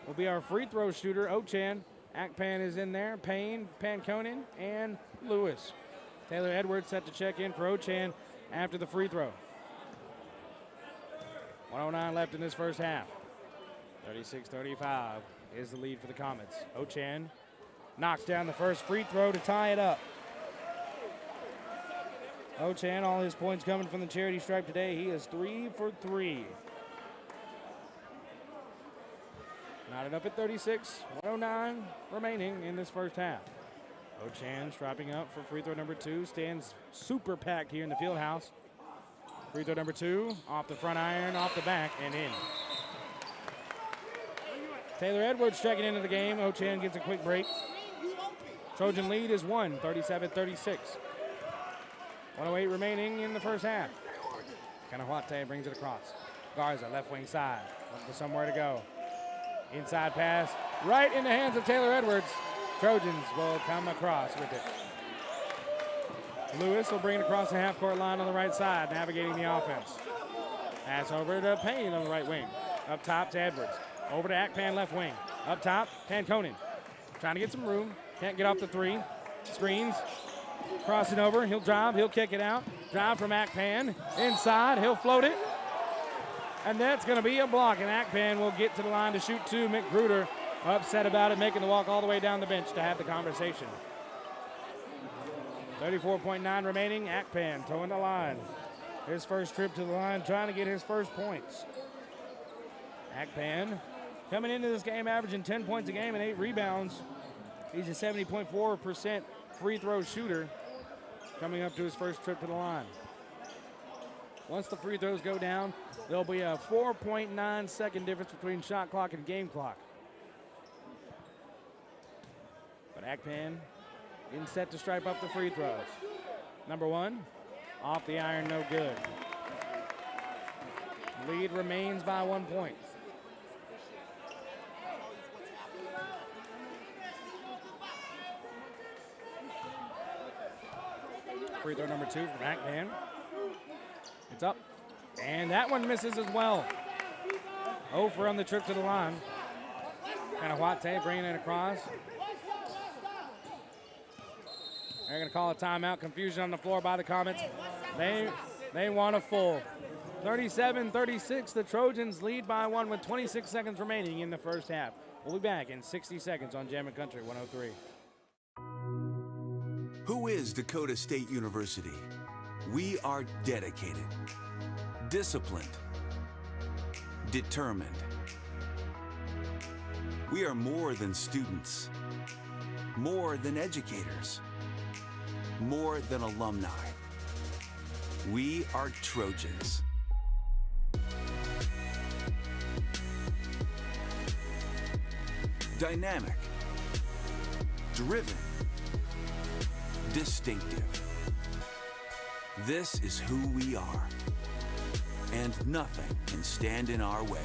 will be our free throw shooter, Ochan. Akpan is in there, Payne, Panconin, and Lewis. Taylor Edwards set to check in for Ochan after the free throw. 1:09 left in this first half. 36-35 is the lead for the Comets. Ochan knocks down the first free throw to tie it up. Ochan, all his points coming from the charity stripe today. He is 3 for 3. Knotted up at 36. 1:09 remaining in this first half. Ochan striping up for free throw number 2. Stands super packed here in the Fieldhouse. Free throw number 2, off the front iron, off the back, and in. Taylor Edwards checking into the game. Ochan gets a quick break. Trojan lead is 1, 37-36. 1:08 remaining in the first half. Kanawate brings it across. Garza, left wing side, looking for somewhere to go. Inside pass, right in the hands of Taylor Edwards. Trojans will come across with it. Lewis will bring it across the half-court line on the right side, navigating the offense. Pass over to Payne on the right wing. Up top to Edwards. Over to Akpan, left wing. Up top, Panconin. Trying to get some room. Can't get off the 3. Screens. Crossing over. He'll drive. He'll kick it out. Drive from Akpan. Inside. He'll float it. And that's going to be a block. And Akpan will get to the line to shoot 2. McGruder upset about it, making the walk all the way down the bench to have the conversation. 34.9 remaining. Akpan towing the line. His first trip to the line, trying to get his first points. Akpan coming into this game averaging 10 points a game and 8 rebounds. He's a 70.4% free throw shooter coming up to his first trip to the line. Once the free throws go down, there'll be a 4.9 second difference between shot clock and game clock. But Akpan in set to stripe up the free throws. Number 1, off the iron, no good. Lead remains by 1 point. Free throw number 2 from Akpan. It's up, and that one misses as well. 0 for on the trip to the line. Kanawate bringing it across. They're going to call a timeout. Confusion on the floor by the Comets. They want a full. 37-36, the Trojans lead by 1 with 26 seconds remaining in the first half. We'll be back in 60 seconds on Jammin' Country 103. Who is Dakota State University? We are dedicated, disciplined, determined. We are more than students, more than educators, more than alumni. We are Trojans. Dynamic, driven, distinctive. This is who we are, and nothing can stand in our way.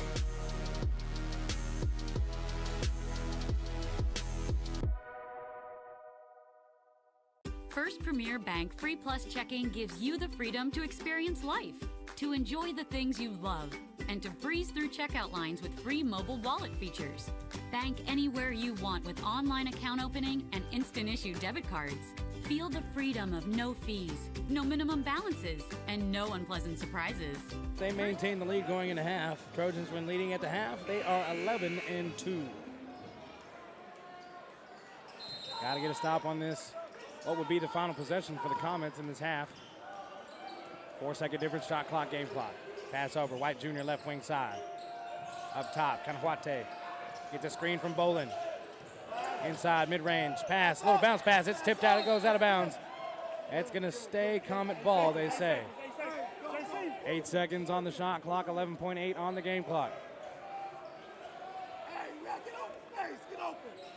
First Premier Bank Free Plus Checking gives you the freedom to experience life, to enjoy the things you love, and to breeze through checkout lines with free mobile wallet features. Bank anywhere you want with online account opening and instant issue debit cards. Feel the freedom of no fees, no minimum balances, and no unpleasant surprises. They maintain the lead going into half. Trojans, when leading at the half, they are 11-2. Got to get a stop on this. What would be the final possession for the Comets in this half? 4-second difference, shot clock, game clock. Pass over, White Jr. left wing side. Up top, Kanawate gets a screen from Bolin. Inside, mid-range, pass, little bounce pass. It's tipped out, it goes out of bounds. It's gonna stay Comet ball, they say. 8 seconds on the shot clock, 11.8 on the game clock.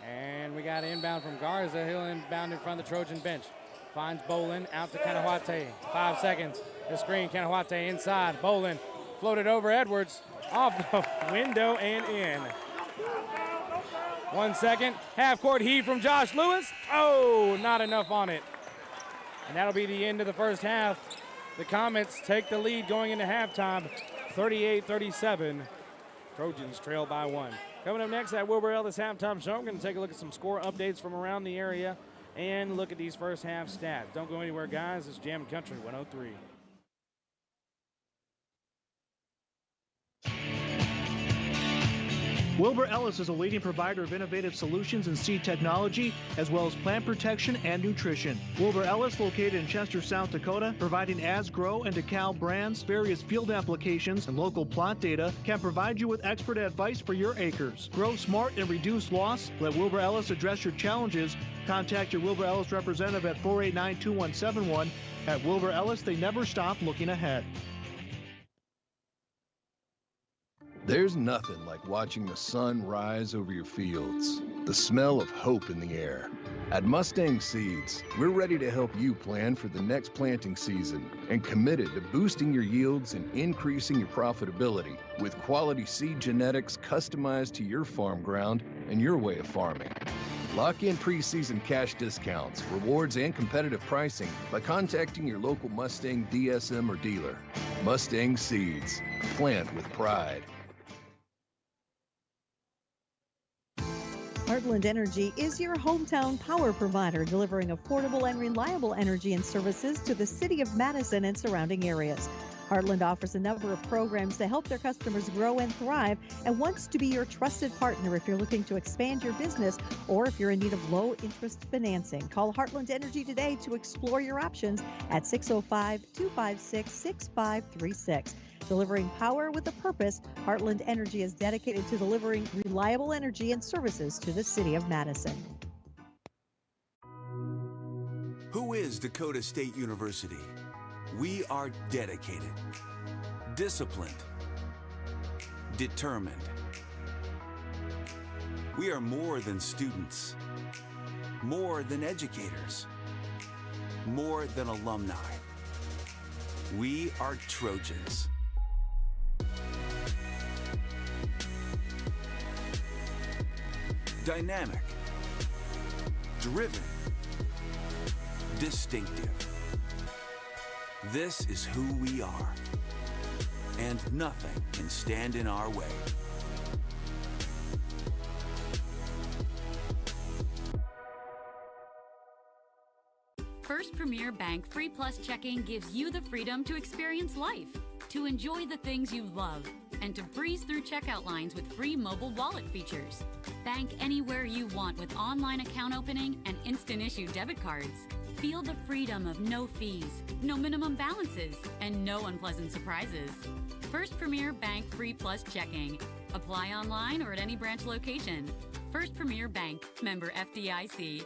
And we got inbound from Garza. He'll inbound in front of the Trojan bench. Finds Bolin, out to Kanawate. 5 seconds, the screen, Kanawate inside. Bolin floated over Edwards, off the window and in. 1 second, half-court heave from Josh Lewis. Oh, not enough on it. And that'll be the end of the first half. The Comets take the lead going into halftime, 38-37. Trojans trail by 1. Coming up next at Wilbur Ellis Halftime Show, I'm going to take a look at some score updates from around the area and look at these first half stats. Don't go anywhere, guys. It's Jam Country 103. Wilbur Ellis is a leading provider of innovative solutions in seed technology, as well as plant protection and nutrition. Wilbur Ellis, located in Chester, South Dakota, providing As-Grow and DeKalb brands, various field applications, and local plot data, can provide you with expert advice for your acres. Grow smart and reduce loss. Let Wilbur Ellis address your challenges. Contact your Wilbur Ellis representative at 489-2171. At Wilbur Ellis, they never stop looking ahead. There's nothing like watching the sun rise over your fields, the smell of hope in the air. At Mustang Seeds, we're ready to help you plan for the next planting season and committed to boosting your yields and increasing your profitability with quality seed genetics customized to your farm ground and your way of farming. Lock in preseason cash discounts, rewards, and competitive pricing by contacting your local Mustang DSM or dealer. Mustang Seeds, plant with pride. Heartland Energy is your hometown power provider, delivering affordable and reliable energy and services to the city of Madison and surrounding areas. Heartland offers a number of programs to help their customers grow and thrive and wants to be your trusted partner if you're looking to expand your business or if you're in need of low-interest financing. Call Heartland Energy today to explore your options at 605-256-6536. Delivering power with a purpose, Heartland Energy is dedicated to delivering reliable energy and services to the city of Madison. Who is Dakota State University? We are dedicated, disciplined, determined. We are more than students, more than educators, more than alumni. We are Trojans. Dynamic, driven, distinctive. This is who we are, and nothing can stand in our way. First Premier Bank Free Plus Checking gives you the freedom to experience life, to enjoy the things you love, and to breeze through checkout lines with free mobile wallet features. Bank anywhere you want with online account opening and instant issue debit cards. Feel the freedom of no fees, no minimum balances, and no unpleasant surprises. First Premier Bank Free Plus Checking. Apply online or at any branch location. First Premier Bank, member FDIC.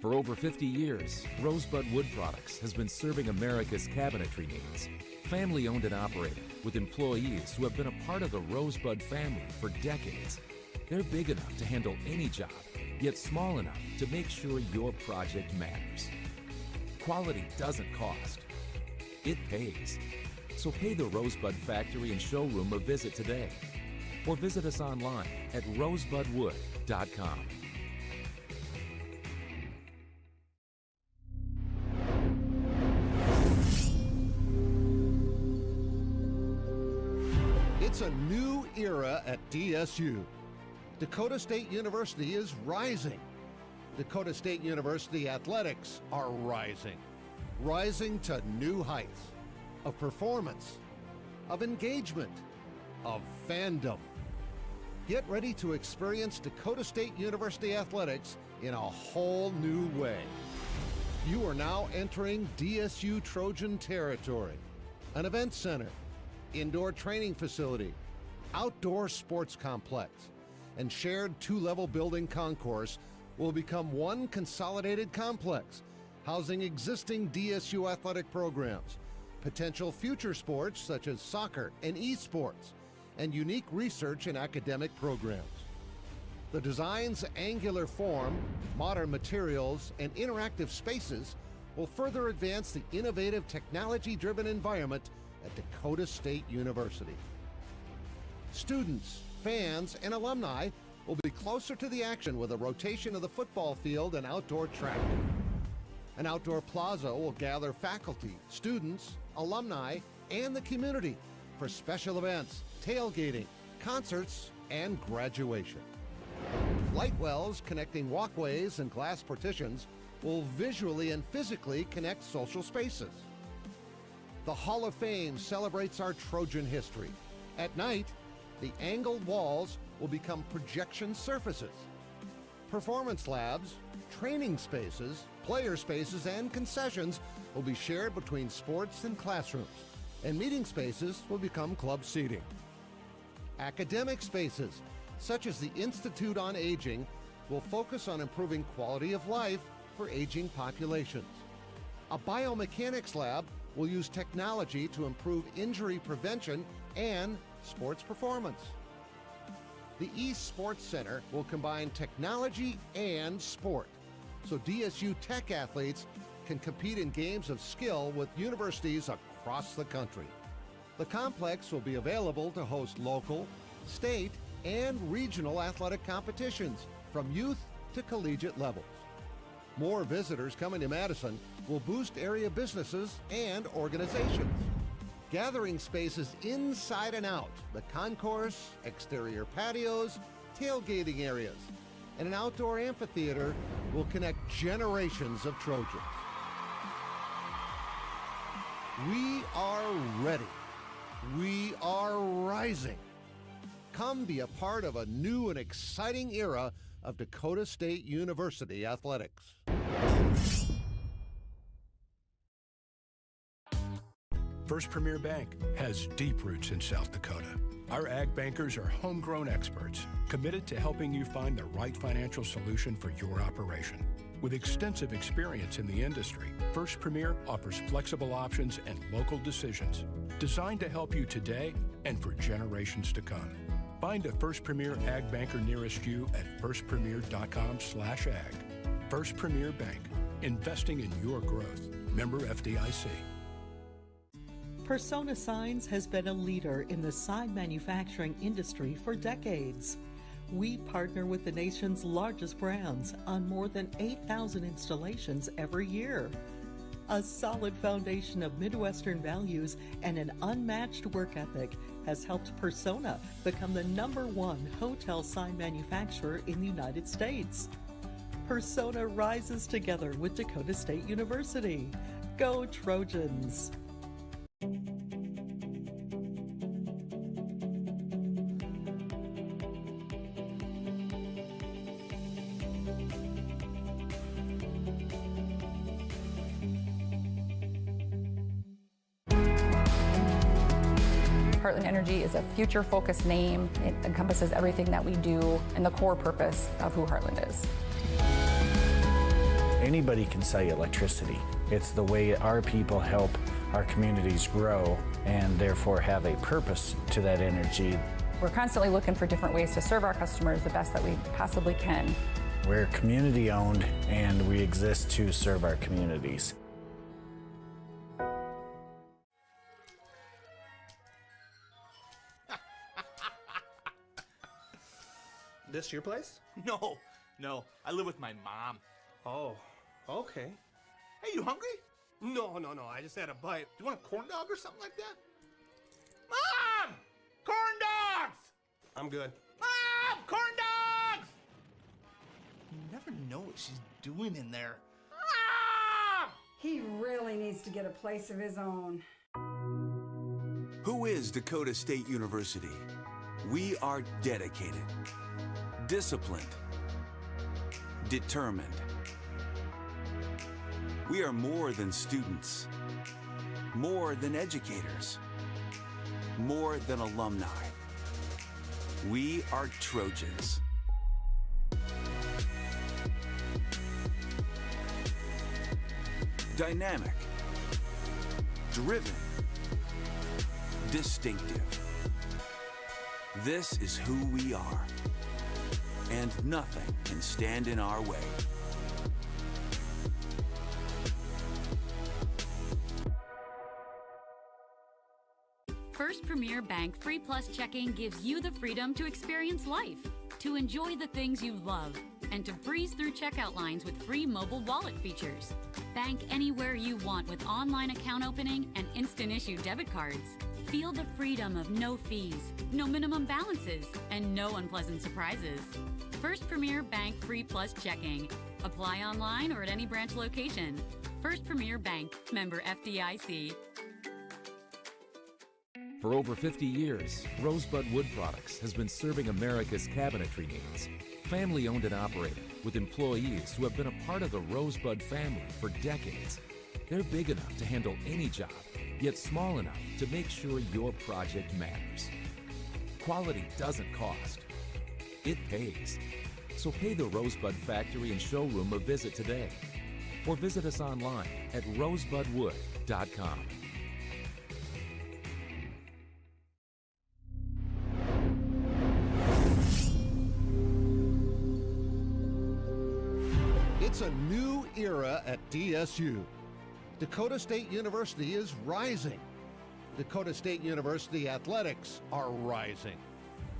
For over 50 years, Rosebud Wood Products has been serving America's cabinetry needs. Family owned and operated, with employees who have been a part of the Rosebud family for decades. They're big enough to handle any job, yet small enough to make sure your project matters. Quality doesn't cost. It pays. So pay the Rosebud Factory and Showroom a visit today. Or visit us online at rosebudwood.com. It's a new era at DSU. Dakota State University is rising. Dakota State University athletics are rising. Rising to new heights of performance, of engagement, of fandom. Get ready to experience Dakota State University athletics in a whole new way. You are now entering DSU Trojan territory. An event center, indoor training facility, outdoor sports complex, and shared two-level building concourse will become one consolidated complex, housing existing DSU athletic programs, potential future sports such as soccer and esports, and unique research and academic programs. The design's angular form, modern materials, and interactive spaces will further advance the innovative technology-driven environment at Dakota State University. Students, fans, and alumni will be closer to the action with a rotation of the football field and outdoor track. An outdoor plaza will gather faculty, students, alumni, and the community for special events, tailgating, concerts, and graduation. Light wells connecting walkways and glass partitions will visually and physically connect social spaces. The Hall of Fame celebrates our Trojan history. At night, the angled walls will become projection surfaces. Performance labs, training spaces, player spaces, and concessions will be shared between sports and classrooms, and meeting spaces will become club seating. Academic spaces, such as the Institute on Aging, will focus on improving quality of life for aging populations. A biomechanics lab will use technology to improve injury prevention and sports performance. The East Sports Center will combine technology and sport, so DSU Tech athletes can compete in games of skill with universities across the country. The complex will be available to host local, state, and regional athletic competitions from youth to collegiate levels. More visitors coming to Madison will boost area businesses and organizations. Gathering spaces inside and out, the concourse, exterior patios, tailgating areas, and an outdoor amphitheater will connect generations of Trojans. We are ready. We are rising. Come be a part of a new and exciting era of Dakota State University athletics. First Premier Bank has deep roots in South Dakota. Our ag bankers are homegrown experts committed to helping you find the right financial solution for your operation. With extensive experience in the industry, First Premier offers flexible options and local decisions designed to help you today and for generations to come. Find a First Premier ag banker nearest you at firstpremier.com/ag. First Premier Bank, investing in your growth. Member FDIC. Persona Signs has been a leader in the sign manufacturing industry for decades. We partner with the nation's largest brands on more than 8,000 installations every year. A solid foundation of Midwestern values and an unmatched work ethic has helped Persona become the #1 hotel sign manufacturer in the United States. Persona rises together with Dakota State University. Go Trojans! Heartland Energy is a future-focused name. It encompasses everything that we do and the core purpose of who Heartland is. Anybody can sell you electricity. It's the way our people help our communities grow and therefore have a purpose to that energy. We're constantly looking for different ways to serve our customers the best that we possibly can. We're community-owned and we exist to serve our communities. This your place? No. I live with my mom. Oh, okay. Hey, you hungry? No. I just had a bite. Do you want a corn dog or something like that? Mom! Corn dogs! I'm good. Mom! Corn dogs! You never know what she's doing in there. Mom! He really needs to get a place of his own. Who is Dakota State University? We are dedicated, disciplined, determined. We are more than students, more than educators, more than alumni. We are Trojans. Dynamic, driven, distinctive. This is who we are, and nothing can stand in our way. First Premier Bank Free Plus checking gives you the freedom to experience life, to enjoy the things you love and to breeze through checkout lines with free mobile wallet features. Bank anywhere you want with online account opening and instant issue debit cards. Feel the freedom of no fees, no minimum balances, and no unpleasant surprises. First Premier Bank Free Plus Checking. Apply online or at any branch location. First Premier Bank, member FDIC. For over 50 years, Rosebud Wood Products has been serving America's cabinetry needs. Family owned and operated, with employees who have been a part of the Rosebud family for decades. They're big enough to handle any job, yet small enough to make sure your project matters. Quality doesn't cost. It pays. So pay the Rosebud Factory and Showroom a visit today. Or visit us online at rosebudwood.com. It's a new era at DSU. Dakota State University is rising. Dakota State University athletics are rising.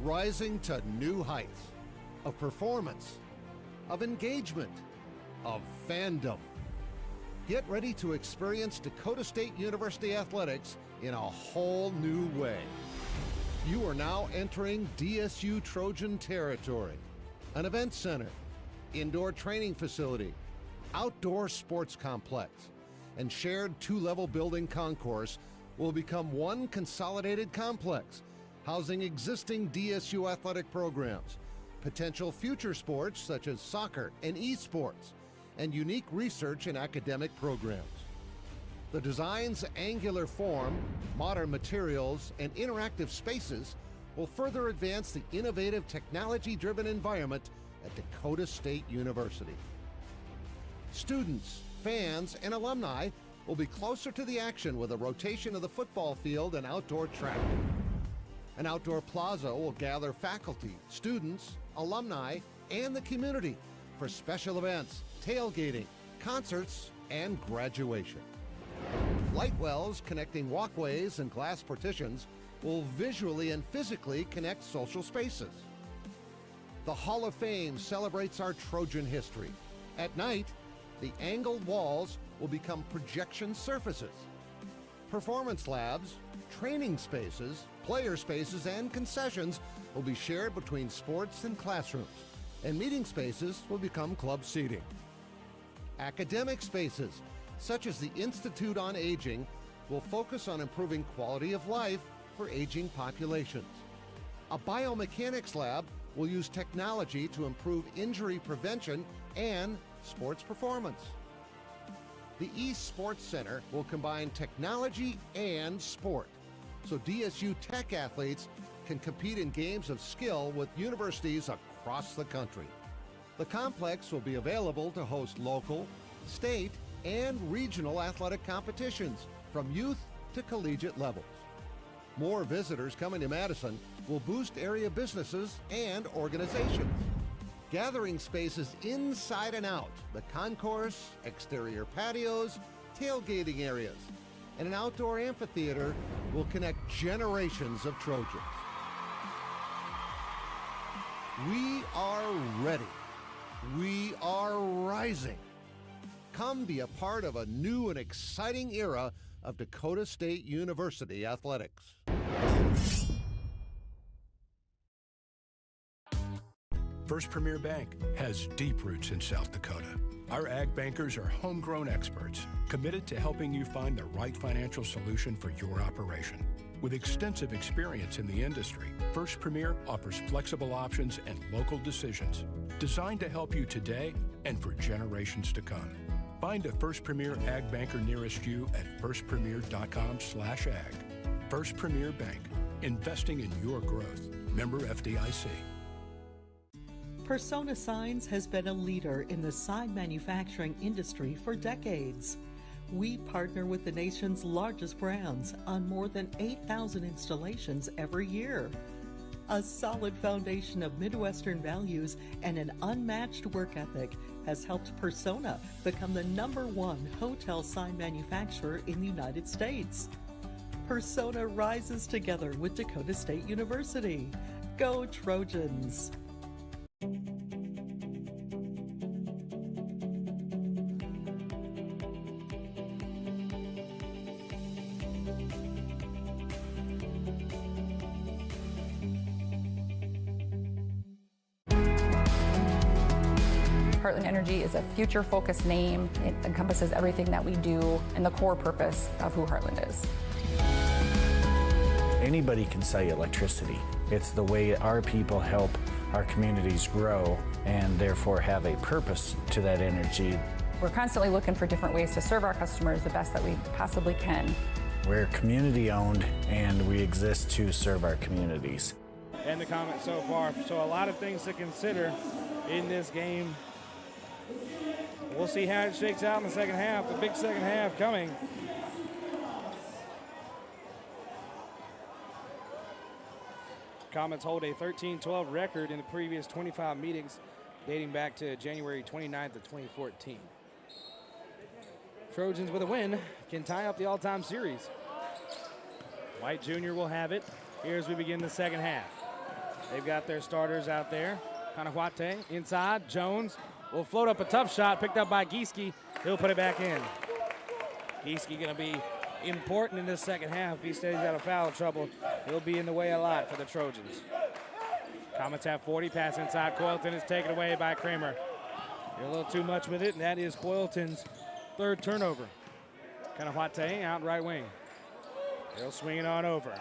Rising to new heights of performance, of engagement, of fandom. Get ready to experience Dakota State University athletics in a whole new way. You are now entering DSU Trojan territory. An event center, indoor training facility, outdoor sports complex, and shared two-level building concourse will become one consolidated complex, housing existing DSU athletic programs, potential future sports such as soccer and esports, and unique research and academic programs. The design's angular form, modern materials, and interactive spaces will further advance the innovative technology-driven environment at Dakota State University. Students, fans, and alumni will be closer to the action with a rotation of the football field and outdoor track. An outdoor plaza will gather faculty, students, alumni, and the community for special events, tailgating, concerts, and graduation. Light wells connecting walkways and glass partitions will visually and physically connect social spaces. The Hall of Fame celebrates our Trojan history. At night, the angled walls will become projection surfaces. Performance labs, training spaces, player spaces, and concessions will be shared between sports and classrooms, and meeting spaces will become club seating. Academic spaces, such as the Institute on Aging, will focus on improving quality of life for aging populations. A biomechanics lab will use technology to improve injury prevention and sports performance. The East Sports Center will combine technology and sport, so DSU Tech athletes can compete in games of skill with universities across the country. The complex will be available to host local, state, and regional athletic competitions from youth to collegiate levels. More visitors coming to Madison will boost area businesses and organizations. Gathering spaces inside and out, the concourse, exterior patios, tailgating areas, and an outdoor amphitheater will connect generations of Trojans. We are ready. We are rising. Come be a part of a new and exciting era of Dakota State University athletics. First Premier Bank has deep roots in South Dakota. Our ag bankers are homegrown experts committed to helping you find the right financial solution for your operation. With extensive experience in the industry, First Premier offers flexible options and local decisions designed to help you today and for generations to come. Find a First Premier ag banker nearest you at firstpremier.com/ag. First Premier Bank, investing in your growth. Member FDIC. Persona Signs has been a leader in the sign manufacturing industry for decades. We partner with the nation's largest brands on more than 8,000 installations every year. A solid foundation of Midwestern values and an unmatched work ethic has helped Persona become the #1 hotel sign manufacturer in the United States. Persona rises together with Dakota State University. Go Trojans! Heartland Energy is a future-focused name. It encompasses everything that we do and the core purpose of who Heartland is. Anybody can sell you electricity. It's the way our people help our communities grow and therefore have a purpose to that energy. We're constantly looking for different ways to serve our customers the best that we possibly can. We're community-owned and we exist to serve our communities. And the comments so far. So a lot of things to consider in this game. We'll see how it shakes out in the second half. The big second half coming. Comets hold a 13-12 record in the previous 25 meetings dating back to January 29th of 2014. Trojans with a win can tie up the all-time series. White Jr. will have it here as we begin the second half. They've got their starters out there. Kanahwate inside. Jones will float up a tough shot picked up by Gieske. He'll put it back in. Gieske going to be important in this second half. If he stays out of foul trouble, he'll be in the way a lot for the Trojans. Comets have 40. Pass inside. Coylton is taken away by Kramer. A little too much with it, and that is Coylton's third turnover. Kanahwate out right wing. He'll swing it on over.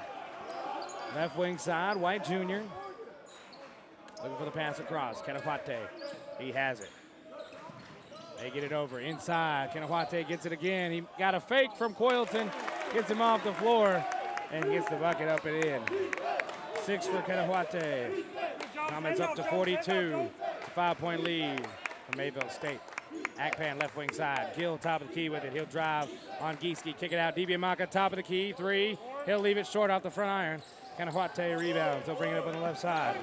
Left wing side, White Jr. Looking for the pass across. Kanahwate, he has it. They get it over inside. Kanahwate gets it again. He got a fake from Coylton, gets him off the floor, and gets the bucket up and in. 6 for Kanahwate. Comets up to 42. 5-point lead for Mayville State. Akpan left wing side. Gill top of the key with it. He'll drive on Gieske. Kick it out. Dibiamaka top of the key. 3. He'll leave it short off the front iron. Kanahwate rebounds. He'll bring it up on the left side.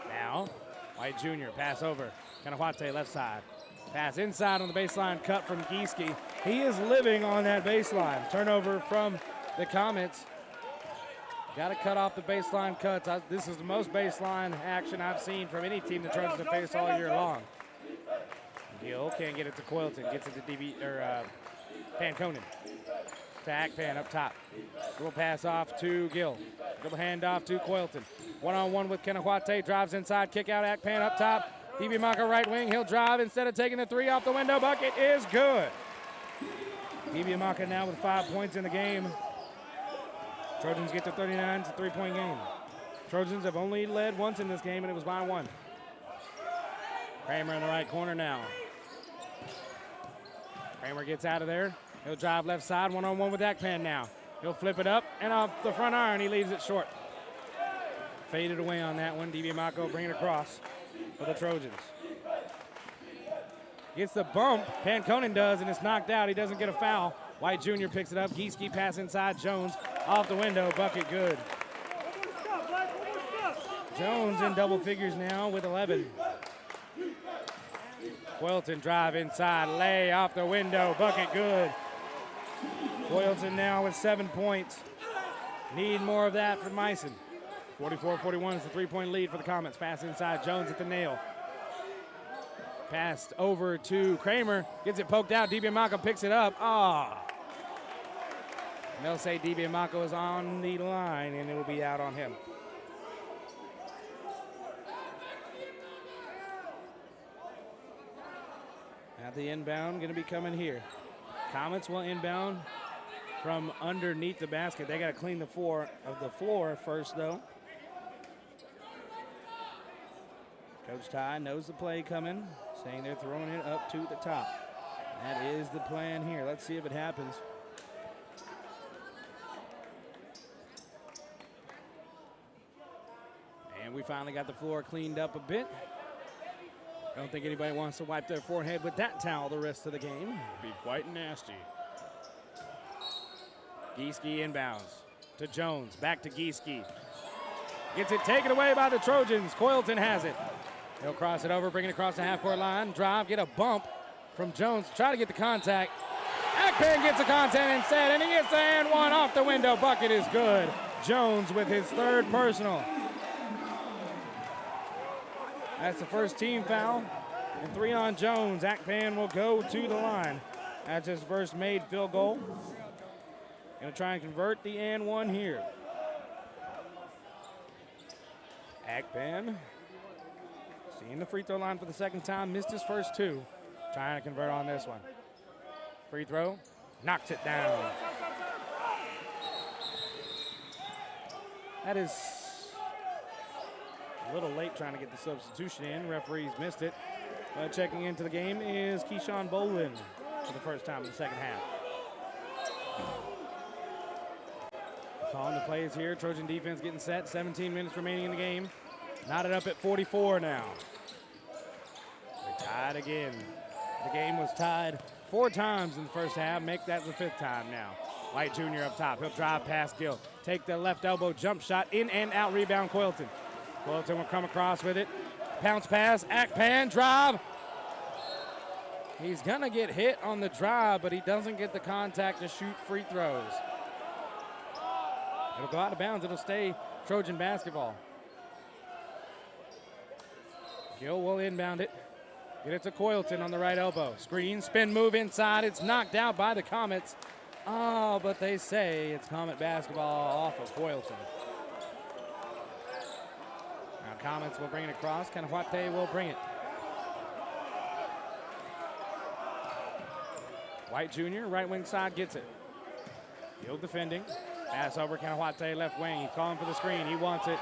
Now, White Jr. pass over. Kanahwate left side. Pass inside on the baseline cut from Gieske. He is living on that baseline. Turnover from the Comets. Got to cut off the baseline cuts. This is the most baseline action I've seen from any team the Trojans have faced all year long. Gill can't get it to Coylton. Gets it to Panconen. To Akpan up top. Dribble pass off to Gill. Dribble hand off to Coylton. One-on-one with Kanahwate. Drives inside. Kick out Akpan up top. Dibiamaka right wing. He'll drive instead of taking the 3 off the window. Bucket is good. Dibiamaka now with 5 points in the game. Trojans get to 39. It's a 3-point game. Trojans have only led once in this game, and it was by 1. Kramer in the right corner now. Kramer gets out of there. He'll drive left side. One-on-one with Akpan now. He'll flip it up, and off the front iron, he leaves it short. Faded away on that one. Dibiamaka will bring it across for the Trojans. Gets the bump. Panconen does, and it's knocked out. He doesn't get a foul. White Jr. picks it up. Gieske pass inside. Jones off the window. Bucket good. Jones in double figures now with 11. Coylton drive inside. Lay off the window. Bucket good. Coylton now with 7 points. Need more of that from Meissen. 44-41 is the 3-point lead for the Comets. Pass inside. Jones at the nail. Passed over to Kramer. Gets it poked out. Dibiamaka picks it up. And they'll say Dibiamaka is on the line, and it will be out on him. At the inbound, going to be coming here. Comets will inbound from underneath the basket. They got to clean the floor first, though. Coach Ty knows the play coming, saying they're throwing it up to the top. That is the plan here. Let's see if it happens. And we finally got the floor cleaned up a bit. I don't think anybody wants to wipe their forehead with that towel the rest of the game. It'd be quite nasty. Gieske inbounds to Jones. Back to Gieske. Gets it taken away by the Trojans. Coylton has it. He'll cross it over, bring it across the half-court line. Drive, get a bump from Jones. Try to get the contact. Akpan gets the contact instead, and he gets the and one off the window. Bucket is good. Jones with his 3rd personal. That's the first team foul. And 3 on Jones. Akpan will go to the line. That's his first made field goal. Gonna try and convert the and one here. Agpan, seeing the free throw line for the second time, missed his first two. Trying to convert on this one. Free throw, knocks it down. That is a little late trying to get the substitution in. Referees missed it. Checking into the game is Keyshawn Bolin for the first time in the second half. Calling the plays here. Trojan defense getting set. 17 minutes remaining in the game. Knotted up at 44 now. They're tied again. The game was tied 4 times in the first half. Make that the 5th time now. White Jr. up top. He'll drive past Gill. Take the left elbow jump shot. In and out rebound Coylton. Coylton will come across with it. Pounce pass. Akpan drive. He's going to get hit on the drive, but he doesn't get the contact to shoot free throws. It'll go out of bounds. It'll stay Trojan basketball. Gill will inbound it. Get it to Coylton on the right elbow. Screen, spin move inside. It's knocked out by the Comets. Oh, but they say it's Comet basketball off of Coylton. Now Comets will bring it across. Kanawate will bring it. White Jr., right wing side gets it. Gill defending. Pass over Kanawate, left wing. He's calling for the screen. He wants it.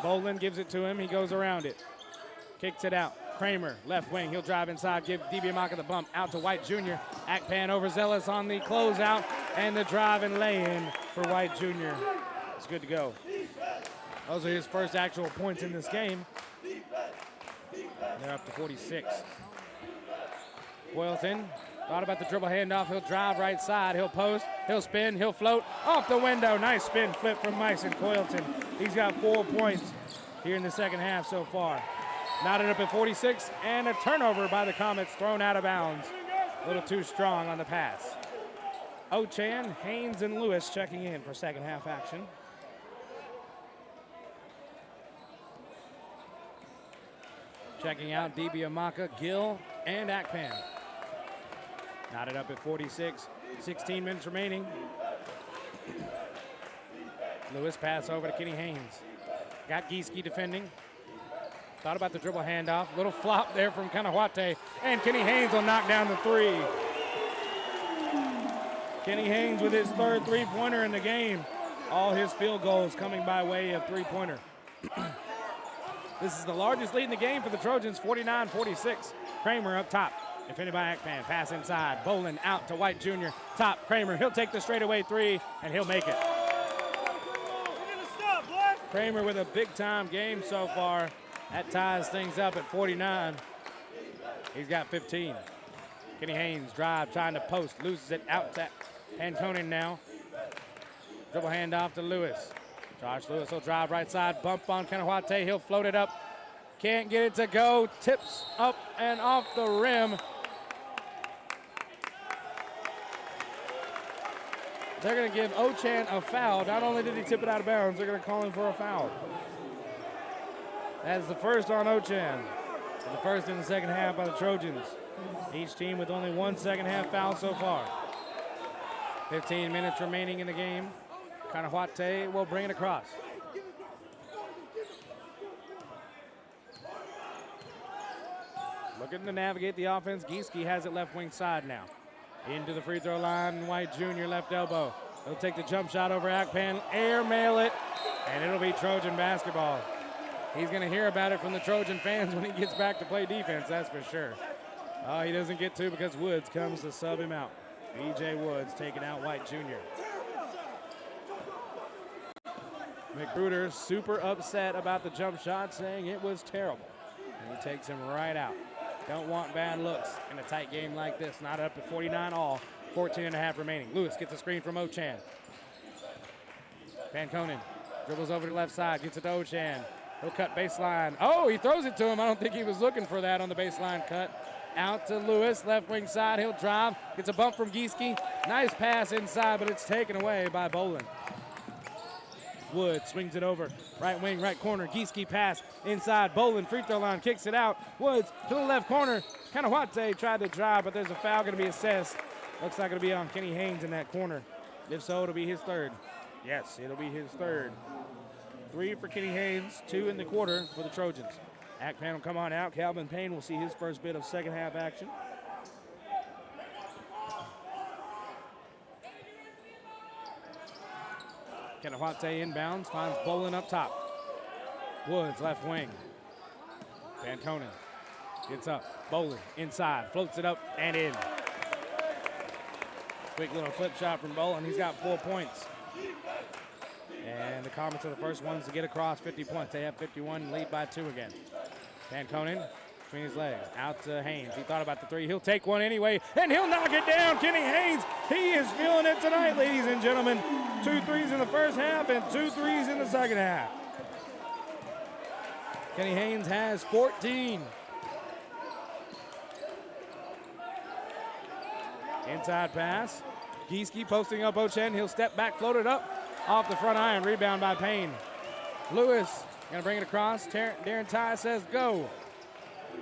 Bolin gives it to him. He goes around it. Kicks it out. Kramer, left wing. He'll drive inside. Give DiBiamacca the bump. Out to White Jr. Akpan overzealous on the closeout. And the drive and lay-in for White Jr. It's good to go. Those are his first actual points in this game. They're up to 46. Coylton thought about the dribble handoff. He'll drive right side. He'll post. He'll spin. He'll float off the window. Nice spin flip from Myson Coylton. He's got 4 points here in the second half so far. Knotted up at 46, and a turnover by the Comets, thrown out of bounds. A little too strong on the pass. Ochan, Haynes, and Lewis checking in for second half action. Checking out DiBiamacca, Gill, and Akpan. Knotted up at 46, 16 minutes remaining. Lewis pass over to Kenny Haynes. Got Gieske defending. Thought about the dribble handoff. Little flop there from Kanawate. And Kenny Haynes will knock down the 3. Kenny Haynes with his 3rd three-pointer in the game. All his field goals coming by way of three-pointer. This is the largest lead in the game for the Trojans, 49-46. Kramer up top. Defended by Akpan. Pass inside. Bolin out to White Jr. Top. Kramer. He'll take the straightaway 3, and he'll make it. Kramer with a big-time game so far. That ties things up at 49. He's got 15. Kenny Haynes drive, trying to post, loses it out to Antonin now. Dribble handoff to Lewis. Josh Lewis will drive right side, bump on Kanawate. He'll float it up. Can't get it to go. Tips up and off the rim. They're going to give Ochan a foul. Not only did he tip it out of bounds, they're going to call him for a foul. That's the first on Ochan. And the first in the second half by the Trojans. Each team with only 1 second half foul so far. 15 minutes remaining in the game. Kanawate will bring it across. Looking to navigate the offense. Gieske has it left wing side now. Into the free throw line. White Jr. left elbow. He'll take the jump shot over Akpan. Air mail it. And it'll be Trojan basketball. He's going to hear about it from the Trojan fans when he gets back to play defense, that's for sure. Oh, he doesn't get to because Woods comes to sub him out. B.J. Woods taking out White Jr. McGruder super upset about the jump shot, saying it was terrible. And he takes him right out. Don't want bad looks in a tight game like this. Not up at 49 all, 14 and a half remaining. Lewis gets a screen from Ochan. Van Conen dribbles over to the left side, gets it to Ochan. He'll cut baseline. Oh, he throws it to him. I don't think he was looking for that on the baseline cut. Out to Lewis, left wing side. He'll drive. Gets a bump from Gieske. Nice pass inside, but it's taken away by Bolin. Wood swings it over. Right wing, right corner. Gieske pass inside. Bolin, free throw line, kicks it out. Woods to the left corner. Kanawate tried to drive, but there's a foul going to be assessed. Looks like it'll be on Kenny Haynes in that corner. If so, it'll be his 3rd. Yes, it'll be his 3rd. 3 for Kenny Haynes, 2 in the quarter for the Trojans. Ackpan will come on out. Calvin Payne will see his first bit of second half action. Kenawate inbounds, finds Bolin up top. Woods, left wing. Pantonen gets up. Bolin inside, floats it up and in. Quick little flip shot from Bolin. He's got 4 points. And the Comets are the first ones to get across 50 points. They have 51, lead by 2 again. Pantonen between his legs, out to Haynes. He thought about the 3. He'll take one anyway, and he'll knock it down. Kenny Haynes, he is feeling it tonight, ladies and gentlemen. 2 threes in the first half and 2 threes in the second half. Kenny Haynes has 14. Inside pass. Gieske posting up Ochen. He'll step back, float it up off the front iron. Rebound by Payne. Lewis gonna bring it across. Darren Ty says go.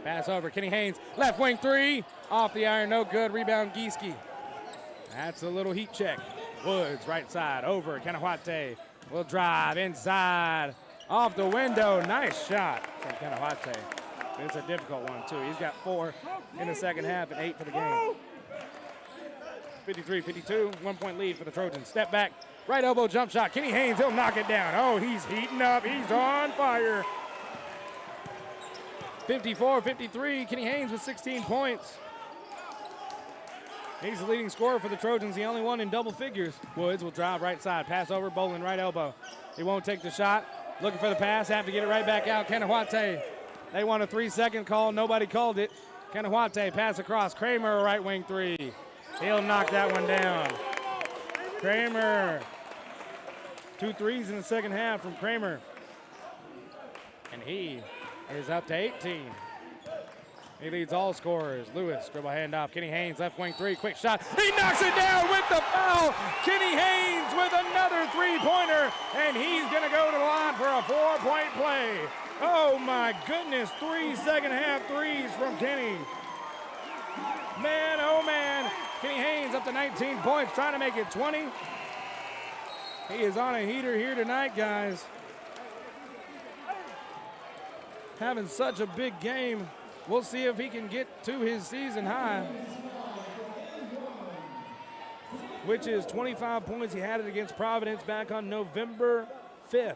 Pass over. Kenny Haynes, left wing 3. Off the iron, no good. Rebound Gieske. That's a little heat check. Woods, right side, over. Kenawate will drive inside. Off the window. Nice shot from Kenawate. It's a difficult one, too. He's got 4 in the second half and 8 for the game. 53-52, 1 point lead for the Trojans. Step back, right elbow jump shot. Kenny Haynes, he'll knock it down. Oh, he's heating up. He's on fire. 54-53, Kenny Haynes with 16 points. He's the leading scorer for the Trojans, the only one in double figures. Woods will drive right side, pass over, Bolin right elbow. He won't take the shot. Looking for the pass, have to get it right back out. Kenawate, they want a 3-second call. Nobody called it. Kenawate, pass across. Kramer, right wing 3. He'll knock that one down. Kramer. 2 threes in the second half from Kramer. And he is up to 18. He leads all scorers. Lewis, dribble handoff. Kenny Haynes, left wing 3, quick shot. He knocks it down with the foul. Kenny Haynes with another 3-pointer, and he's going to go to the line for a 4-point play. Oh my goodness, 3 second half threes from Kenny. Man, oh man. Kenny Haynes up to 19 points, trying to make it 20. He is on a heater here tonight, guys. Having such a big game. We'll see if he can get to his season high, which is 25 points. He had it against Providence back on November 5th.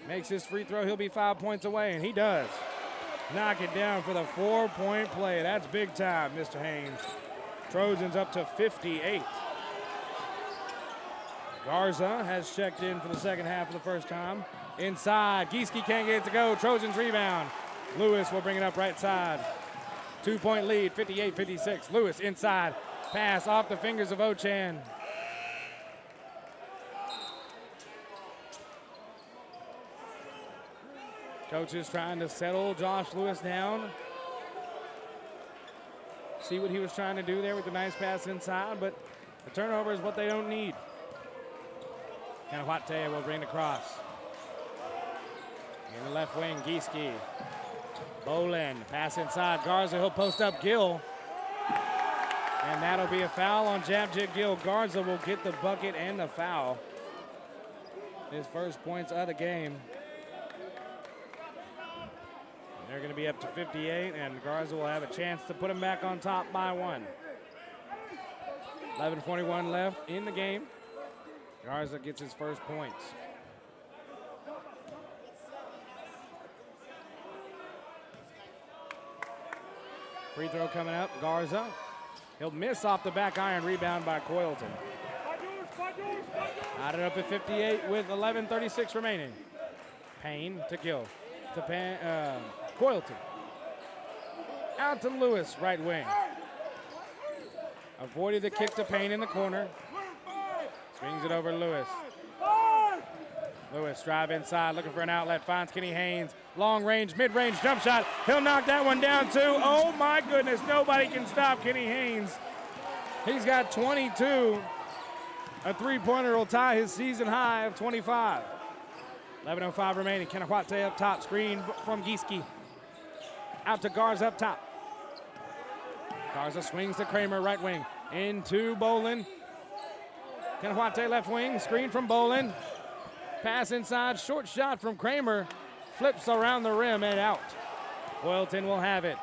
Makes his free throw, he'll be 5 points away, and he does. Knock it down for the 4-point play. That's big time, Mr. Haynes. Trojans up to 58. Garza has checked in for the second half for the first time. Inside, Gieske can't get it to go. Trojans rebound. Lewis will bring it up right side. 2-point lead, 58-56. Lewis inside, pass off the fingers of Ochan. Coach is trying to settle Josh Lewis down. See what he was trying to do there with the nice pass inside, but the turnover is what they don't need. Kenawate will bring the cross. In the left wing, Gieske. Bolin, pass inside. Garza, he'll post up Gill. And that'll be a foul on Jabjit Gill. Garza will get the bucket and the foul. His first points of the game. They're going to be up to 58, and Garza will have a chance to put him back on top by 1. 11:21 left in the game. Garza gets his first points. Free throw coming up, Garza. He'll miss off the back iron, rebound by Coylton. Tied it up at 58 with 11:36 remaining. Payne to Gill, to Coylton. Out to Lewis, right wing. Avoided the kick to Payne in the corner. Swings it over to Lewis. Lewis drive inside, looking for an outlet, finds Kenny Haynes. Long range, mid-range jump shot. He'll knock that one down too. Oh my goodness, nobody can stop Kenny Haynes. He's got 22. A 3-pointer will tie his season high of 25. 11:05 remaining. Kenawate up top, screen from Gieske. Out to Garza up top. Garza swings to Kramer, right wing. Into Bolin. Kenawate left wing, screen from Bolin. Pass inside, short shot from Kramer. Flips around the rim and out. Coyleton will have it.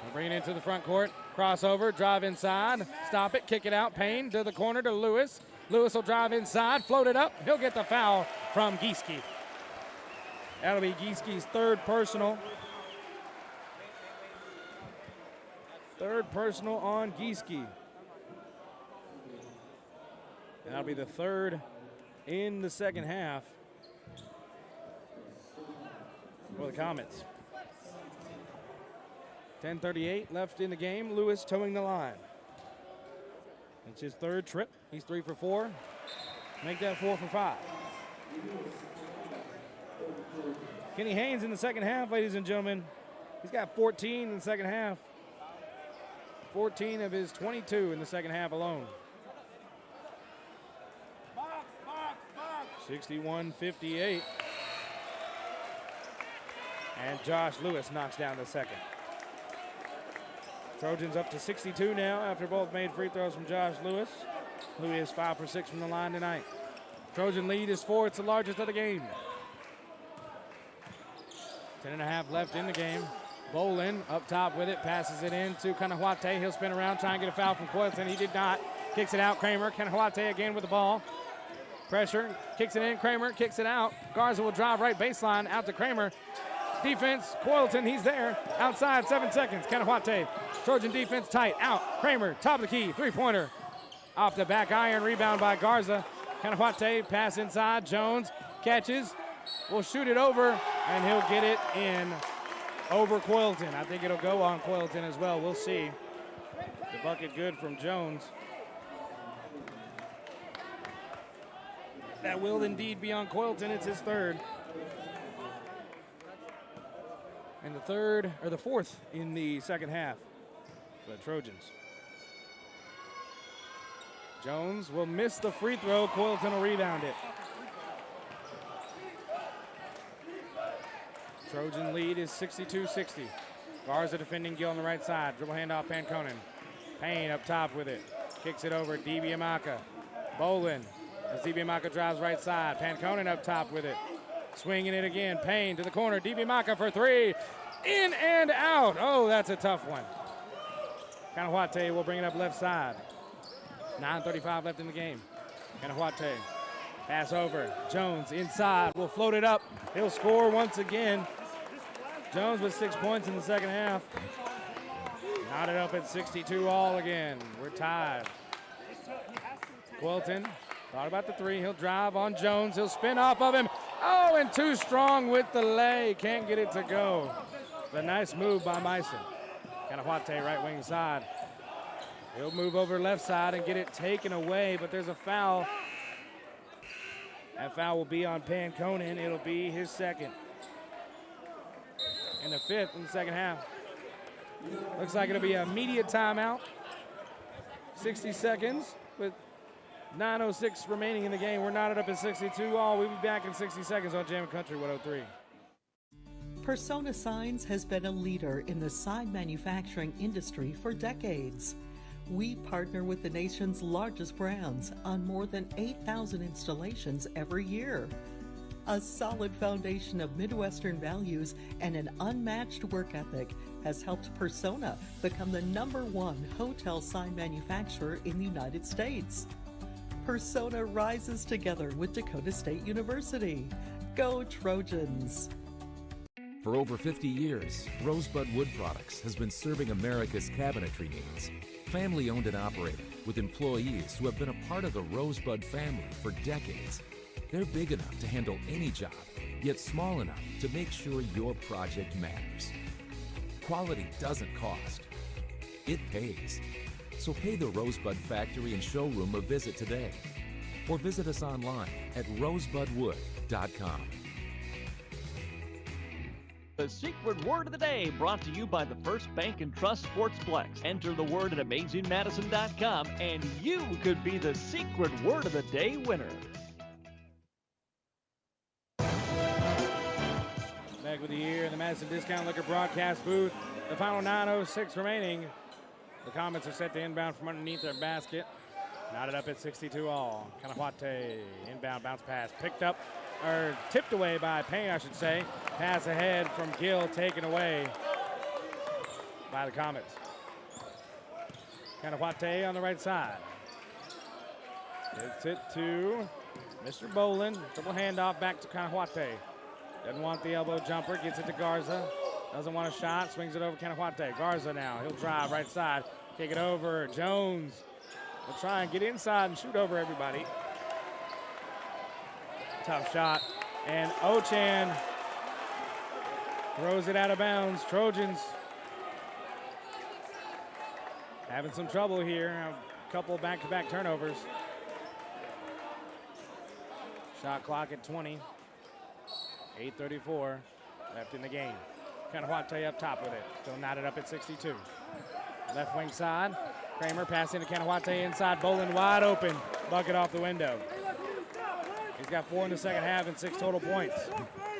They'll bring it into the front court. Crossover, drive inside, stop it, kick it out. Payne to the corner to Lewis. Lewis will drive inside, float it up. He'll get the foul from Gieske. That'll be Gieske's third personal. Third personal on Gieske. That'll be the third in the second half for the Comets. 10:38 left in the game. Lewis towing the line. It's his third trip. He's 3 for 4. Make that 4 for 5. Kenny Haynes in the second half, ladies and gentlemen. He's got 14 in the second half. 14 of his 22 in the second half alone. 61-58. And Josh Lewis knocks down the second. Trojans up to 62 now after both made free throws from Josh Lewis, who is 5 for 6 from the line tonight. Trojan lead is 4. It's the largest of the game. 10.5 left in the game. Bolin up top with it, passes it in to Kanahwate. He'll spin around, try and get a foul from Coyleton. He did not. Kicks it out, Kramer. Kanahwate again with the ball. Pressure, kicks it in, Kramer kicks it out. Garza will drive right baseline, out to Kramer. Defense, Coyleton, he's there. Outside, 7 seconds, Kanahwate. Trojan defense tight, out. Kramer, top of the key, three-pointer. Off the back iron, rebound by Garza. Kanahwate, pass inside, Jones catches, will shoot it over, and he'll get it in over Coyleton. I think it'll go on Coyleton as well, we'll see. The bucket good from Jones. That will indeed be on Coyleton, it's his third. And the fourth in the second half for the Trojans. Jones will miss the free throw. Coyleton will rebound it. Trojan lead is 62-60. Garza defending Gill on the right side. Dribble handoff, Panconen. Payne up top with it. Kicks it over, DiBiamaka. Bolin as DiBiamaka drives right side. Panconen up top with it. Swinging it again. Payne to the corner. DiBiamaka for three. In and out. Oh, that's a tough one. Kanahwate will bring it up left side. 9:35 left in the game. Kanahwate. Pass over. Jones inside. Will float it up. He'll score once again. Jones with 6 points in the second half. Knotted up at 62 all again. We're tied. Coyleton thought about the three. He'll drive on Jones. He'll spin off of him. Oh, and too strong with the lay. Can't get it to go. The nice move by Meissen. Kanahwate right wing side. He'll move over left side and get it taken away, but there's a foul. That foul will be on Panconen. It'll be his second. And the fifth in the second half. Looks like it'll be an immediate timeout. 60 seconds with 9:06 remaining in the game. We're knotted up at 62 all. We'll be back in 60 seconds on Jam Country 103. Persona Signs has been a leader in the sign manufacturing industry for decades. We partner with the nation's largest brands on more than 8,000 installations every year. A solid foundation of Midwestern values and an unmatched work ethic has helped Persona become the #1 hotel sign manufacturer in the United States. Persona rises together with Dakota State University. Go Trojans! For over 50 years, Rosebud Wood Products has been serving America's cabinetry needs. Family owned and operated, with employees who have been a part of the Rosebud family for decades. They're big enough to handle any job, yet small enough to make sure your project matters. Quality doesn't cost. It pays. So pay the Rosebud Factory and Showroom a visit today. Or visit us online at rosebudwood.com. The secret word of the day brought to you by the First Bank and Trust Sportsplex. Enter the word at AmazingMadison.com and you could be the secret word of the day winner. Back with the year in the Madison Discount Liquor broadcast booth. The final 9:06 remaining. The Comets are set to inbound from underneath their basket. Knotted up at 62 all. Kanawate, inbound bounce pass. Picked up, or tipped away by Payne, I should say. Pass ahead from Gill, taken away by the Comets. Kanawate on the right side. Gets it to Mr. Boland. Double handoff back to Kanawate. Doesn't want the elbow jumper. Gets it to Garza. Doesn't want a shot. Swings it over Kanawate. Garza now. He'll drive right side. Kick it over. Jones will try and get inside and shoot over everybody. Tough shot. And Ochan throws it out of bounds. Trojans having some trouble here. A couple back-to-back turnovers. Shot clock at 20. 8:34 left in the game. Kanawate up top with it. Still knotted up at 62. Left wing side. Kramer passing to Kanawate inside. Boland wide open. Bucket off the window. He's got 4 in the second half and 6 total points.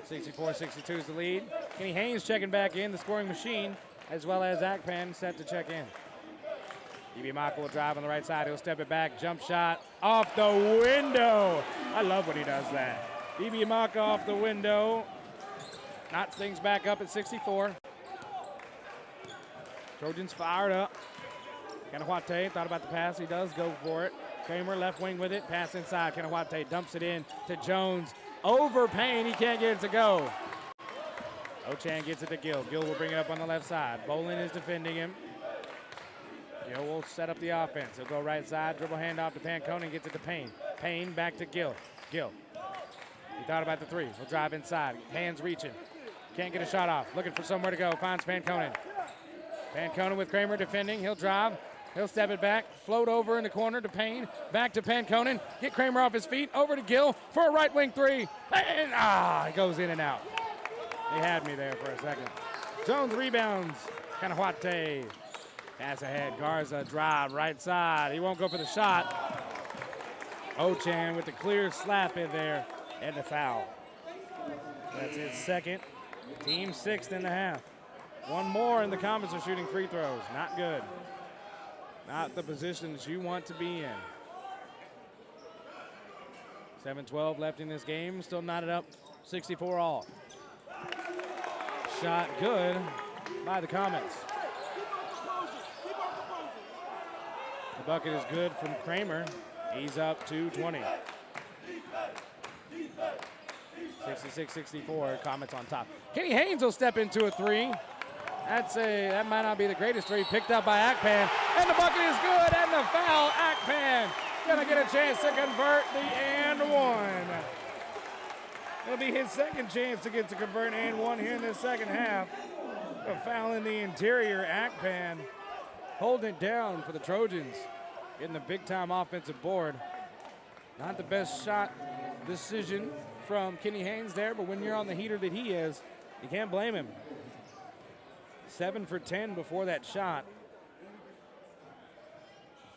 64-62 is the lead. Kenny Haynes checking back in, the scoring machine, as well as Akpan set to check in. Ibimaka will drive on the right side. He'll step it back. Jump shot off the window. I love when he does that. Ibimaka off the window. Knots things back up at 64. Trojans fired up. Kanawate thought about the pass. He does go for it. Kramer left wing with it. Pass inside. Kanawate dumps it in to Jones. Over Payne. He can't get it to go. Ochan gets it to Gill. Gill will bring it up on the left side. Boland is defending him. Gill will set up the offense. He'll go right side. Dribble handoff to Pancone. Gets it to Payne. Payne back to Gill. Gill. He thought about the three. He'll drive inside. Hands reaching. Can't get a shot off. Looking for somewhere to go. Finds Pancone. Pancone with Kramer defending. He'll drive. He'll step it back. Float over in the corner to Payne. Back to Pancone. Get Kramer off his feet. Over to Gill for a right wing three. And it goes in and out. They had me there for a second. Jones rebounds. Kanawate. Pass ahead. Garza drive right side. He won't go for the shot. Ochan with the clear slap in there and the foul. That's his second. Team 6th in the half. One more and the Comets are shooting free throws. Not good. Not the positions you want to be in. 7:12 left in this game. Still knotted up. 64 all. Shot good by the Comets. The bucket is good from Kramer. He's up to 20. 66-64. Comets on top. Kenny Haynes will step into a three. That might not be the greatest three. Picked up by Akpan. And the bucket is good. And the foul. Akpan gonna get a chance to convert the and one. It'll be his second chance to get to convert and one here in this second half. A foul in the interior. Akpan holding it down for the Trojans. Getting the big time offensive board. Not the best shot decision from Kenny Haynes there, but when you're on the heater that he is, you can't blame him. 7 for 10 before that shot.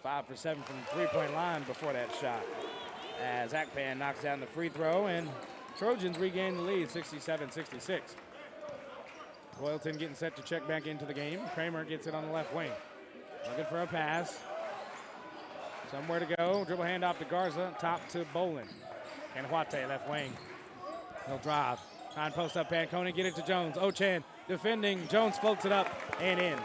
5 for 7 from the three-point line before that shot. As Akpan knocks down the free throw, and Trojans regain the lead, 67-66. Boylton getting set to check back into the game. Kramer gets it on the left wing. Looking for a pass. Somewhere to go. Dribble handoff to Garza. Top to Boland. Kanawate left wing. He'll drive. Trying post up Pancone. Get it to Jones. Ochan defending. Jones floats it up and in.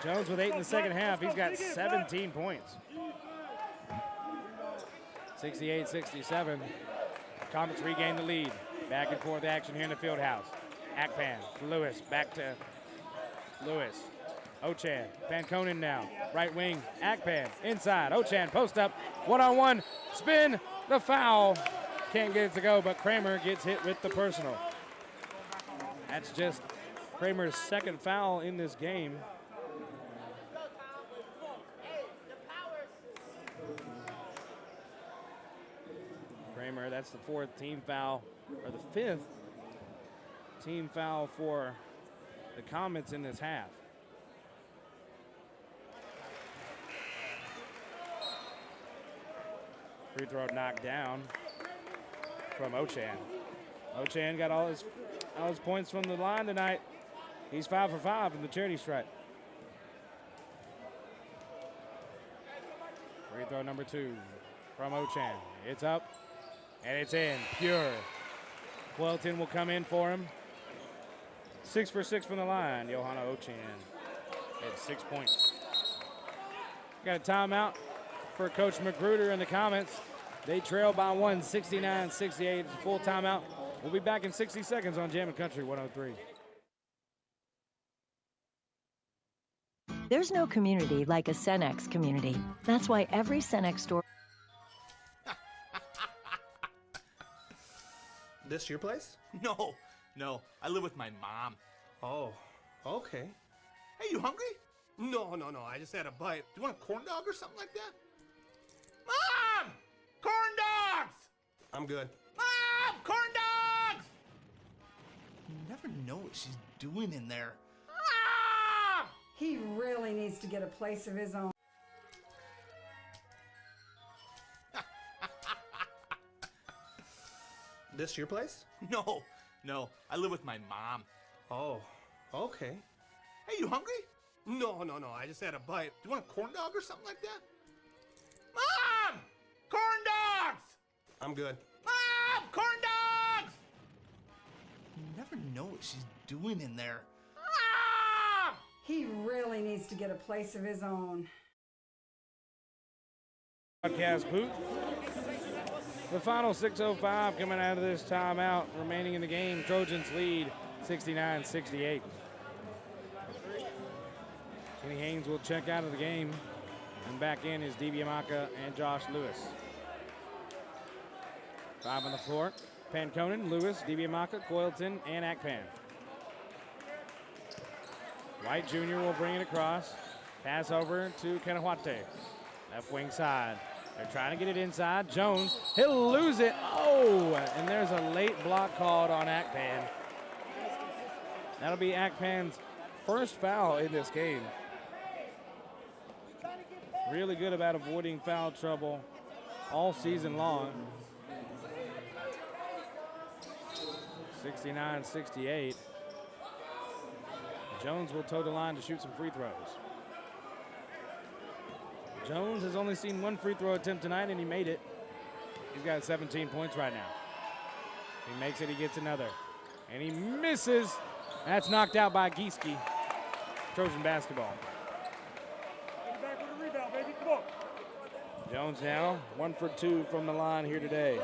Jones with 8 in the second half. He's got 17 points. 68-67. Comets regain the lead. Back and forth action here in the Fieldhouse. Akpan, Lewis, back to Lewis. Ochan, Pancone now. Right wing, Akpan, inside. Ochan, post up, one-on-one, spin, the foul. Can't get it to go, but Kramer gets hit with the personal. That's just Kramer's second foul in this game. Kramer, that's the 4th team foul, or the 5th team foul for the Comets in this half. Free throw knocked down from Ochan. Ochan got all his points from the line tonight. He's 5 for 5 in the charity stripe. throw number 2 from Ochan. It's up, and it's in. Pure. Quelton will come in for him. 6 for 6 from the line. Johanna Ochan at 6 points. Got a timeout for Coach Magruder in the comments. They trail by 1, 69-68. It's a full timeout. We'll be back in 60 seconds on Jammin' Country 103. There's no community like a Cenex community. That's why every Cenex store... This your place? No, I live with my mom. Oh, okay. Hey, you hungry? No, I just had a bite. Do you want a corn dog or something like that? Mom! Corn dogs! I'm good. Mom! Corn dogs! You never know what she's doing in there. Mom! He really needs to get a place of his own. This your place? No, I live with my mom. Oh, okay. Hey, you hungry? No, I just had a bite. Do you want a corn dog or something like that? Mom! Corn dogs! I'm good. Mom! Corn dogs! You never know what she's doing in there. Mom! He really needs to get a place of his own. Broadcast booth. The final 6:05 coming out of this timeout. Remaining in the game, Trojans lead 69-68. Kenny Haynes will check out of the game. And back in is DeBiamaka and Josh Lewis. 5 on the floor. Panconen, Lewis, DeBiamaka, Coylton, and Akpan. White Jr. will bring it across. Pass over to Kanawate. Left wing side. They're trying to get it inside. Jones, he'll lose it. Oh, and there's a late block called on Akpan. That'll be Akpan's first foul in this game. Really good about avoiding foul trouble all season long. 69-68. Jones will toe the line to shoot some free throws. Jones has only seen 1 free throw attempt tonight, and he made it. He's got 17 points right now. He makes it, he gets another. And he misses. That's knocked out by Gieske. Trojan basketball. Jones now 1 for 2 from the line here today.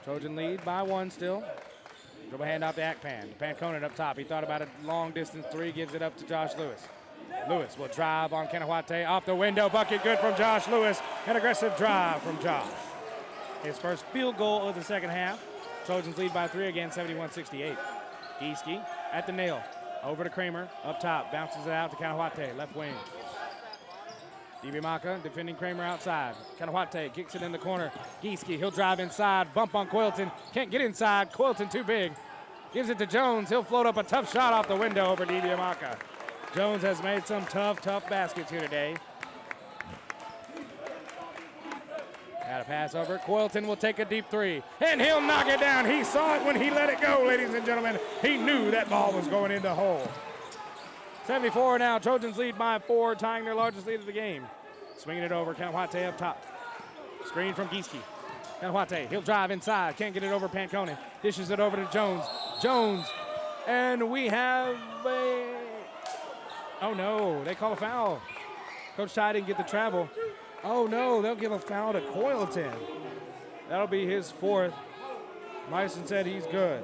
Trojan lead by 1 still. Dribble hand off to Akpan. Panconen up top. He thought about a long distance 3, gives it up to Josh Lewis. Lewis will drive on Kanawate. Off the window, bucket good from Josh Lewis. An aggressive drive from Josh. His first field goal of the second half. Trojans lead by 3 again, 71-68. Gieske at the nail. Over to Kramer, up top. Bounces it out to Kanawate, left wing. DeBiamaka defending Kramer outside. Kanawate kicks it in the corner. Gieske, he'll drive inside. Bump on Coylton. Can't get inside. Coylton too big. Gives it to Jones. He'll float up a tough shot off the window over DeBiamaka. Jones has made some tough baskets here today. Got a pass over. Coylton will take a deep 3, and he'll knock it down. He saw it when he let it go, ladies and gentlemen. He knew that ball was going in the hole. 74 now. Trojans lead by 4, tying their largest lead of the game. Swinging it over. Kanawate up top. Screen from Gieske. Kanawate, he'll drive inside. Can't get it over Panconen. Dishes it over to Jones. Jones, and we have a... Oh, no, they call a foul. Coach Ty didn't get the travel. Oh, no, they'll give a foul to Coylton. That'll be his 4th. Myson said he's good.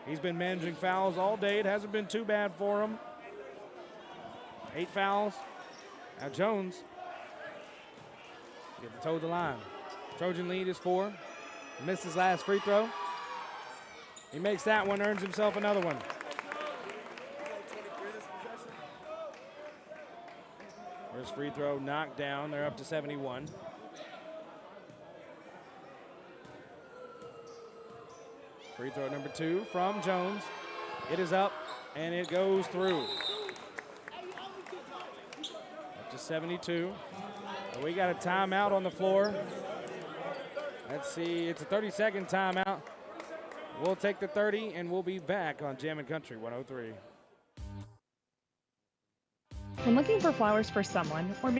He's been managing fouls all day. It hasn't been too bad for him. 8 fouls. Now Jones get the toe of the line. Trojan lead is 4. Missed his last free throw. He makes that one, earns himself another one. First free throw knocked down. They're up to 71. Free throw number 2 from Jones. It is up, and it goes through. Up to 72. So we got a timeout on the floor. Let's see, it's a 30-second timeout. We'll take the 30, and we'll be back on Jammin' Country 103. When looking for flowers for someone or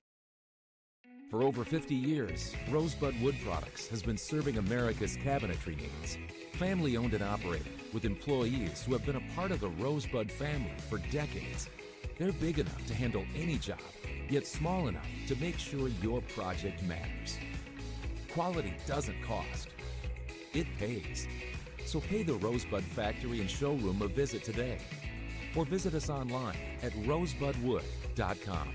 For over 50 years, Rosebud Wood Products has been serving America's cabinetry needs. Family owned and operated, with employees who have been a part of the Rosebud family for decades. They're big enough to handle any job, yet small enough to make sure your project matters. Quality doesn't cost. It pays. So pay the Rosebud Factory and Showroom a visit today. Or visit us online at rosebudwood.com.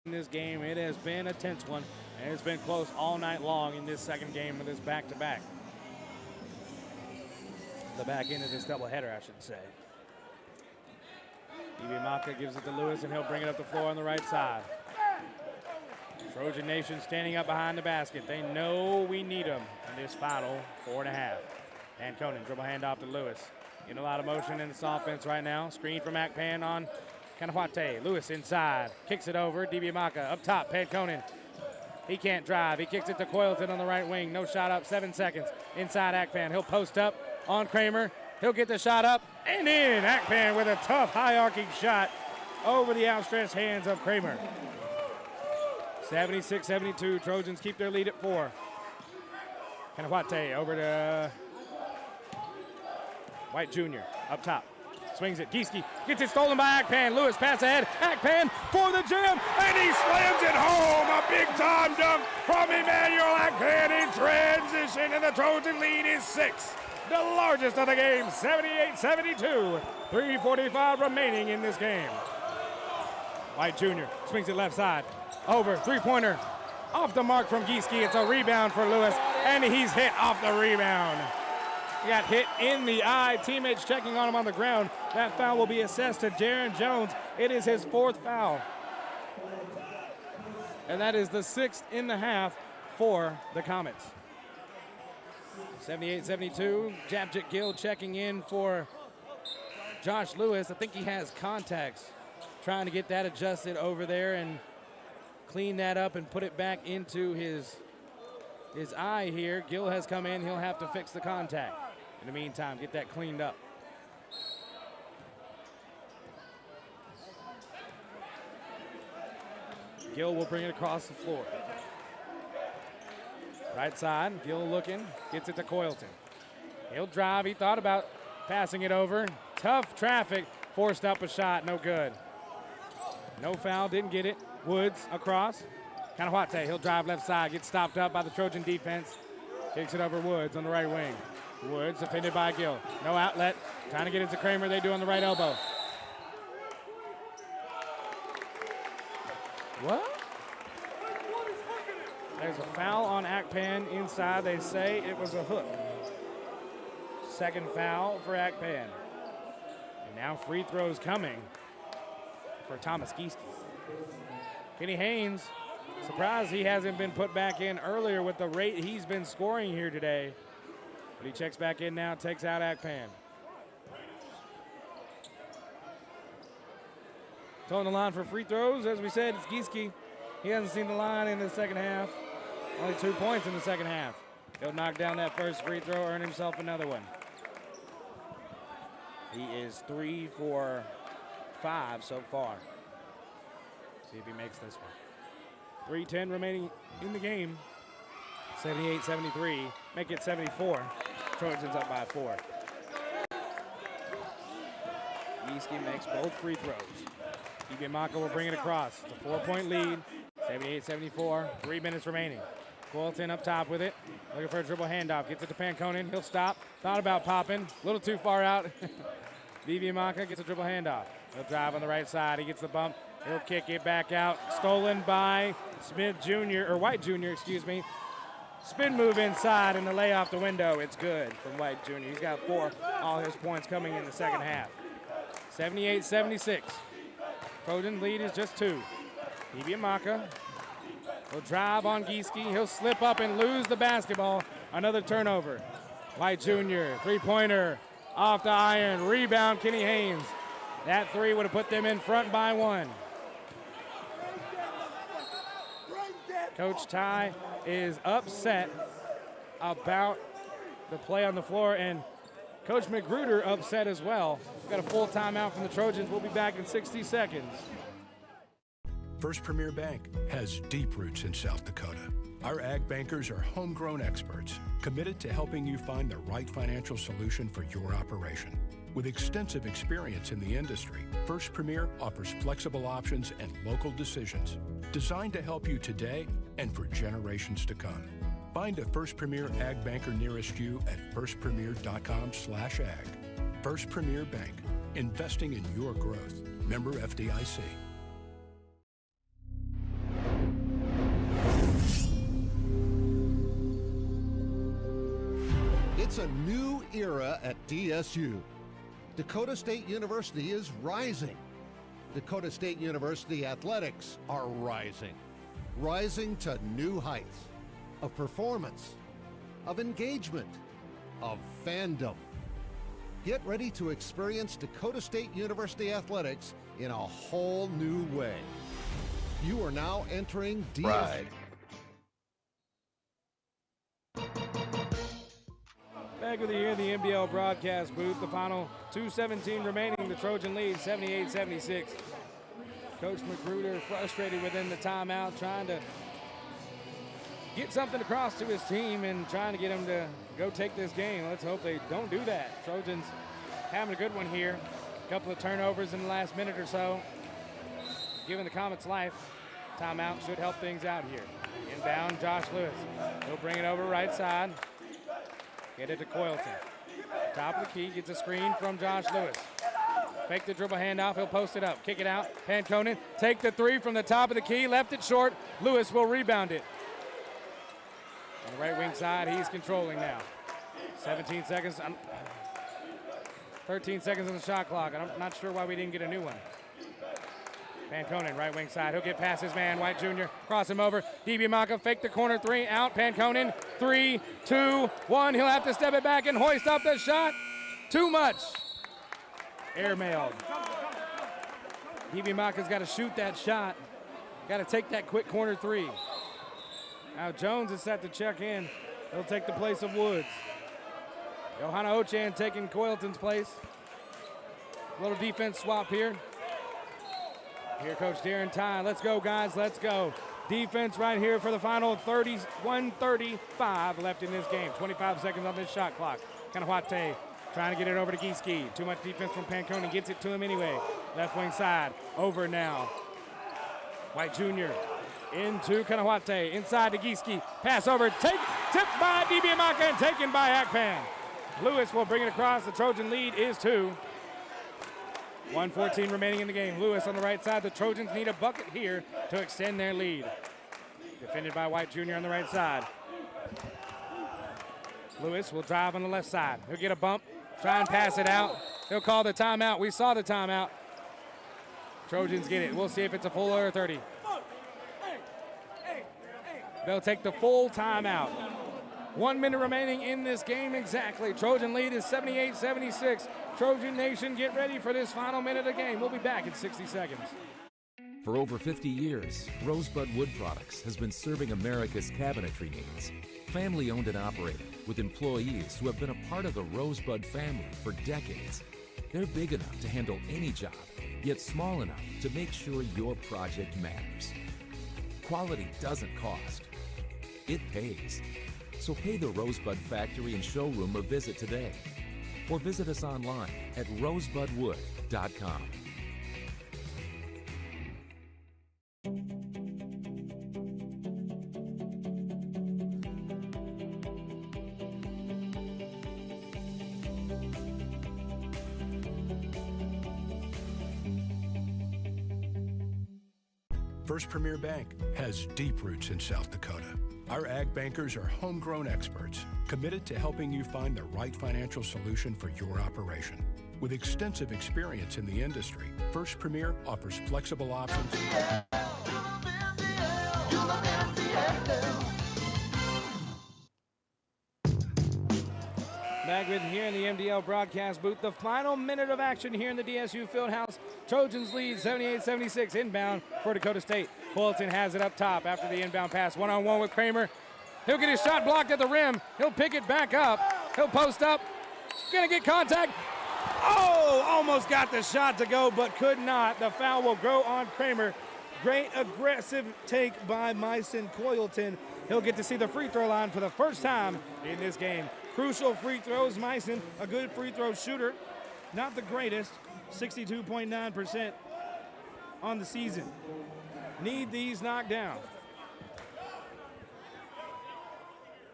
In this game, it has been a tense one, and it's been close all night long in this second game of this back-to-back. The back end of this doubleheader, I should say. Ibiamaka gives it to Lewis, and he'll bring it up the floor on the right side. Trojan Nation standing up behind the basket. They know we need them in this final 4.5. And Conan, dribble handoff to Lewis. In a lot of motion in this offense right now. Screen from Akpan on Kanawate. Lewis inside, kicks it over. Ibiamaka up top, Pan Conan. He can't drive. He kicks it to Coylton on the right wing. No shot up, 7 seconds. Inside Akpan, he'll post up on Kramer. He'll get the shot up and in. Akpan with a tough high arcing shot over the outstretched hands of Kramer. 76-72, Trojans keep their lead at 4. Kanawate over to White Jr. up top. Swings it. Gieske gets it stolen by Akpan. Lewis pass ahead. Akpan for the jam, and he slams it home. A big-time dunk from Emmanuel Akpan in transition, and the Trojan lead is 6. The largest of the game, 78-72. 3:45 remaining in this game. White Jr. swings it left side. Over, three-pointer. Off the mark from Gieske. It's a rebound for Lewis, and he's hit off the rebound. He got hit in the eye. Teammates checking on him on the ground. That foul will be assessed to Jaron Jones. It is his 4th foul. And that is the 6th in the half for the Comets. 78-72. Japjit Gill checking in for Josh Lewis. I think he has contacts. Trying to get that adjusted over there and clean that up and put it back into his eye here. Gill has come in. He'll have to fix the contact. In the meantime, get that cleaned up. Gill will bring it across the floor. Right side, Gill looking, gets it to Coylton. He'll drive, he thought about passing it over. Tough traffic, forced up a shot, no good. No foul, didn't get it. Woods across. Kanawate, he'll drive left side, gets stopped up by the Trojan defense. Kicks it over Woods on the right wing. Woods defended by Gill. No outlet. Trying to get it to Kramer. They do on the right elbow. What? There's a foul on Akpan inside. They say it was a hook. Second foul for Akpan. And now free throws coming for Thomas Gieske. Kenny Haynes, surprised he hasn't been put back in earlier with the rate he's been scoring here today. But he checks back in now, takes out Akpan. So on the line for free throws, as we said, it's Gieske. He hasn't seen the line in the second half. Only 2 points in the second half. He'll knock down that first free throw, earn himself another one. He is 3 for 5 so far. See if he makes this one. 3:10 remaining in the game. 78-73, make it 74. Trojans up by 4. Gieske makes both free throws. Ibiamaka will bring it across. It's a 4-point lead, 78-74, 3 minutes remaining. Coylton up top with it, looking for a dribble handoff, gets it to Panconen, he'll stop, thought about popping, a little too far out. Ibiamaka gets a dribble handoff. He'll drive on the right side, he gets the bump, he'll kick it back out, stolen by White Jr., excuse me. Spin move inside and the lay off the window. It's good from White Jr. He's got 4, all his points coming in the second half. 78-76. Trojan lead is just 2. Ibiamaka will drive on Gieske. He'll slip up and lose the basketball. Another turnover. White Jr., three-pointer off the iron. Rebound, Kenny Haynes. That 3 would have put them in front by 1. Coach Ty is upset about the play on the floor, and Coach Magruder upset as well. We've got a full timeout from the Trojans. We'll be back in 60 seconds. First Premier Bank has deep roots in South Dakota. Our ag bankers are homegrown experts committed to helping you find the right financial solution for your operation. With extensive experience in the industry, First Premier offers flexible options and local decisions designed to help you today and for generations to come. Find a First Premier Ag Banker nearest you at firstpremier.com/ag. First Premier Bank, investing in your growth. Member FDIC. It's a new era at DSU. Dakota State University is rising. Dakota State University athletics are rising. Rising to new heights of performance, of engagement, of fandom. Get ready to experience Dakota State University athletics in a whole new way. You are now entering DSU. Ride. Back with you here in the NBL broadcast booth. The final 2:17 remaining. The Trojan lead 78-76. Coach Magruder frustrated within the timeout, trying to get something across to his team and trying to get him to go take this game. Let's hope they don't do that. Trojans having a good one here. A couple of turnovers in the last minute or so. Giving the Comets life. Timeout should help things out here. Inbound, Josh Lewis. He'll bring it over right side. Get it to Coylton. Top of the key, gets a screen from Josh Lewis. Fake the dribble handoff, he'll post it up. Kick it out, Panconen. Take the three from the top of the key, left it short. Lewis will rebound it. On the right wing side, he's controlling now. 17 seconds, 13 seconds on the shot clock. I'm not sure why we didn't get a new one. Panconen, right wing side. He'll get past his man, White Jr. Cross him over. DiBianca, fake the corner three, out. Panconen, 3, 2, 1. He'll have to step it back and hoist up the shot. Too much. Airmailed. DiBianca's got to shoot that shot. Got to take that quick corner three. Now Jones is set to check in. He'll take the place of Woods. Johanna Ochan taking Coylton's place. A little defense swap here. Here, Coach Darren Ty. Let's go, guys. Let's go. Defense right here for the final 31:35 left in this game. 25 seconds on this shot clock. Kanawate trying to get it over to Gieske. Too much defense from Panconen. Gets it to him anyway. Left wing side. Over now. White Jr. into Kanawate. Inside to Gieske. Pass over. Tipped by DiBianca and taken by Akpan. Lewis will bring it across. The Trojan lead is 2. 1:14 remaining in the game. Lewis on the right side. The Trojans need a bucket here to extend their lead. Defended by White Jr. on the right side. Lewis will drive on the left side. He'll get a bump, try and pass it out. He'll call the timeout. We saw the timeout. Trojans get it. We'll see if it's a full or a 30. They'll take the full timeout. 1 minute remaining in this game exactly. Trojan lead is 78-76. Trojan Nation, get ready for this final minute of the game. We'll be back in 60 seconds. For over 50 years, Rosebud Wood Products has been serving America's cabinetry needs. Family owned and operated, with employees who have been a part of the Rosebud family for decades. They're big enough to handle any job, yet small enough to make sure your project matters. Quality doesn't cost. It pays. So pay the Rosebud Factory and Showroom a visit today. Or visit us online at rosebudwood.com. First Premier Bank has deep roots in South Dakota. Our ag bankers are homegrown experts committed to helping you find the right financial solution for your operation. With extensive experience in the industry, First Premier offers flexible options. Back with here in the MDL broadcast booth. The final minute of action here in the DSU Fieldhouse. Trojans lead 78-76 inbound for Dakota State. Coylton has it up top after the inbound pass. One-on-one with Kramer. He'll get his shot blocked at the rim. He'll pick it back up. He'll post up. Gonna get contact. Oh, almost got the shot to go, but could not. The foul will go on Kramer. Great aggressive take by Myson Coyleton. He'll get to see the free throw line for the first time in this game. Crucial free throws. Myson, a good free throw shooter. Not the greatest, 62.9% on the season. Need these knocked down.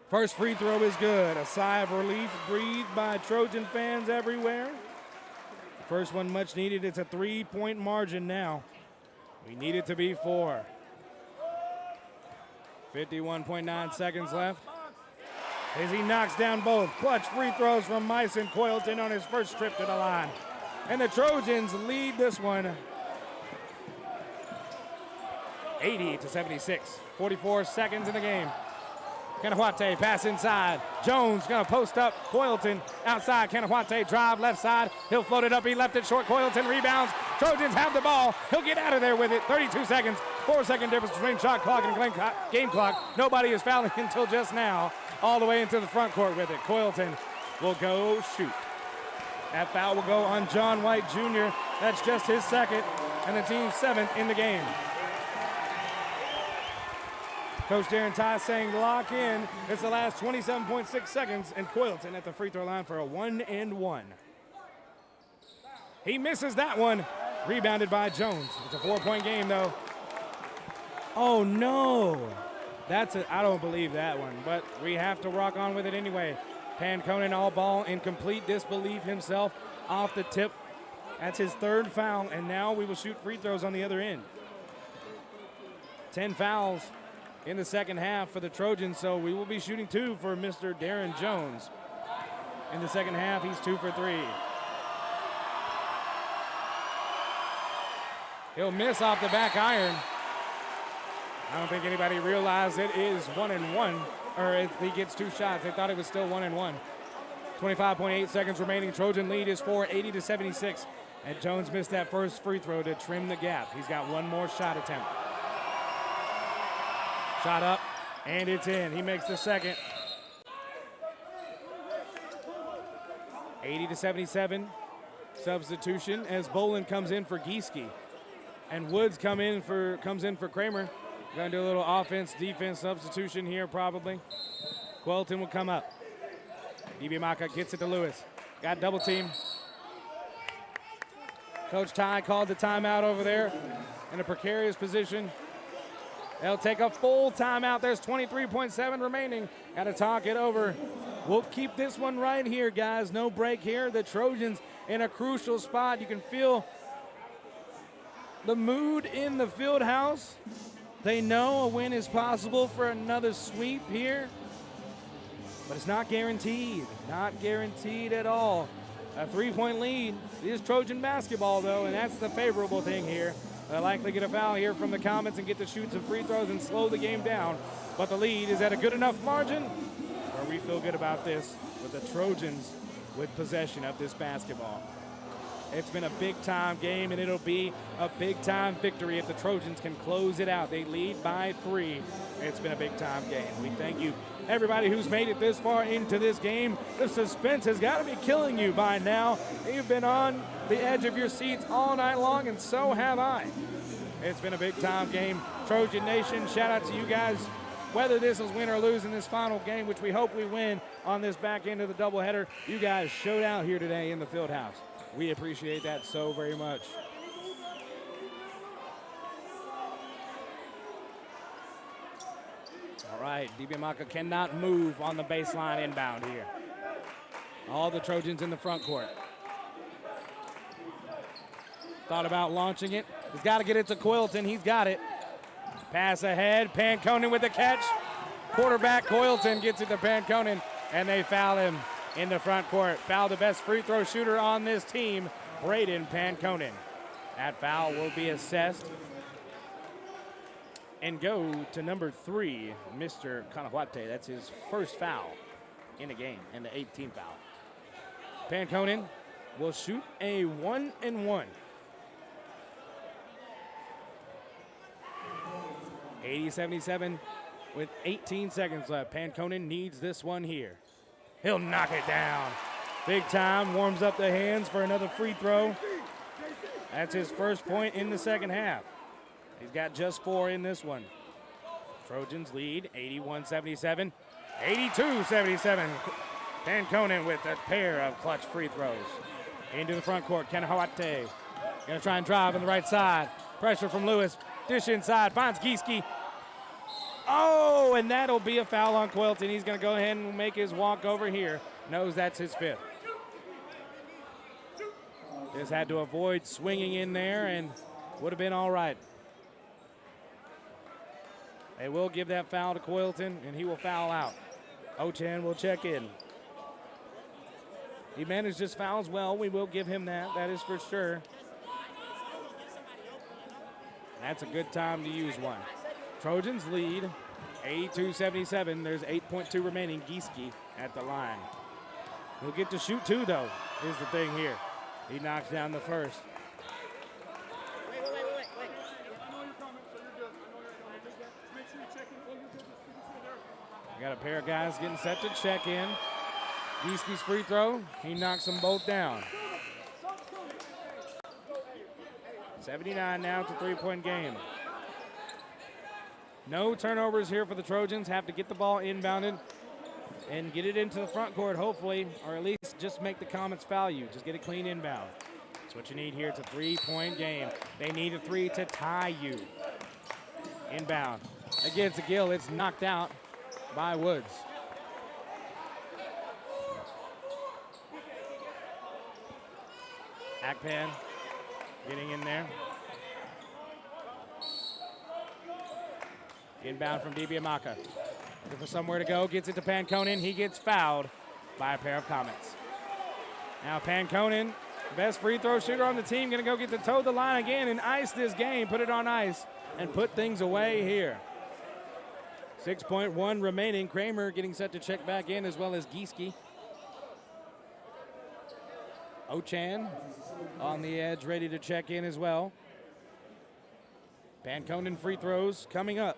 First free throw is good. A sigh of relief breathed by Trojan fans everywhere. The first one much needed. It's a 3-point margin now. We need it to be 4. 51.9 seconds left. As he knocks down both. Clutch free throws from Myson Coyleton on his first trip to the line. And the Trojans lead this one 80-76. 44 seconds in the game. Kanawate pass inside. Jones gonna post up. Coyleton outside. Kanawate drive left side. He'll float it up. He left it short. Coyleton rebounds. Trojans have the ball. He'll get out of there with it. 32 seconds. 4-second difference between shot clock and game clock. Nobody is fouling until just now. All the way into the front court with it. Coyleton will go shoot. That foul will go on John White Jr. That's just his second and the team's 7th in the game. Coach Darren Ty saying lock in. It's the last 27.6 seconds, and Coyleton at the free throw line for a 1-and-1. He misses that one. Rebounded by Jones. It's a 4-point game, though. Oh, no. I don't believe that one, but we have to rock on with it anyway. Panconen all ball in complete disbelief himself off the tip. That's his 3rd foul, and now we will shoot free throws on the other end. 10 fouls in the second half for the Trojans, so we will be shooting 2 for Mr. Darren Jones. In the second half, he's 2 for 3. He'll miss off the back iron. I don't think anybody realized it is 1-and-1, or if he gets 2 shots. They thought it was still 1-and-1. 25.8 seconds remaining. Trojan lead is 80-76. And Jones missed that first free throw to trim the gap. He's got one more shot attempt. Shot up, and it's in. He makes the second. 80-77. Substitution as Bolin comes in for Gieske. And Woods comes in for Kramer. Gonna do a little offense, defense substitution here probably. Coyleton will come up. Ibiamaka gets it to Lewis. Got double team. Coach Ty called the timeout over there in a precarious position. They'll take a full timeout. There's 23.7 remaining. Got to talk it over. We'll keep this one right here, guys. No break here. The Trojans in a crucial spot. You can feel the mood in the Fieldhouse. They know a win is possible for another sweep here, but it's not guaranteed. Not guaranteed at all. A 3-point lead is Trojan basketball, though, and that's the favorable thing here. They'll likely get a foul here from the Comets and get to shoot some free throws and slow the game down. But the lead is at a good enough margin where we feel good about this with the Trojans with possession of this basketball. It's been a big-time game, and it'll be a big-time victory if the Trojans can close it out. They lead by 3. It's been a big-time game. We thank you, everybody who's made it this far into this game. The suspense has got to be killing you by now. You've been on the edge of your seats all night long, and so have I. It's been a big-time game. Trojan Nation, shout out to you guys. Whether this is win or lose in this final game, which we hope we win on this back end of the doubleheader, you guys showed out here today in the Fieldhouse. We appreciate that so very much. All right, Ibiamaka cannot move on the baseline inbound here. All the Trojans in the front court. Thought about launching it. He's got to get it to Coyleton. He's got it. Pass ahead. Panconen with the catch. Quarterback Coyleton gets it to Panconen, and they foul him in the front court. Foul the best free throw shooter on this team, Braden Panconen. That foul will be assessed and go to number 3, Mr. Kanawate. That's his first foul in the game, and the 18th foul. Panconen will shoot a 1-and-1. 80-77 with 18 seconds left. Panconen needs this one here. He'll knock it down. Big time, warms up the hands for another free throw. That's his first point in the second half. He's got just 4 in this one. Trojans lead 81-77, 82-77. Panconen with a pair of clutch free throws. Into the front court, Kanahawate. Gonna try and drive on the right side. Pressure from Lewis. Dish inside, finds Gieske. Oh, and that'll be a foul on Quilton. He's gonna go ahead and make his walk over here. Knows that's his 5th. Just had to avoid swinging in there and would have been all right. They will give that foul to Quilton, and he will foul out. Ochan will check in. He managed his fouls well. We will give him that. That is for sure. That's a good time to use one. Trojans lead 82-77. There's 8.2 remaining. Gieske at the line. He'll get to shoot 2, though, is the thing here. He knocks down the first. Got a pair of guys getting set to check in. Gieske's free throw, he knocks them both down. 79 now, it's a 3-point game. No turnovers here for the Trojans. Have to get the ball inbounded and get it into the front court, hopefully, or at least just make the Comets foul you. Just get a clean inbound. That's what you need here. It's a 3-point game. They need a 3 to tie you. Inbound. Against the Gill, it's knocked out by Woods. Akpan getting in there. Inbound from Dibiamaka. Looking for somewhere to go, gets it to Panconen. He gets fouled by a pair of Comets. Now Panconen, best free throw shooter on the team, gonna go get to toe the line again and ice this game, put it on ice, and put things away here. 6.1 remaining. Kramer getting set to check back in, as well as Gieske. Ochan on the edge, ready to check in as well. Panconen free throws coming up.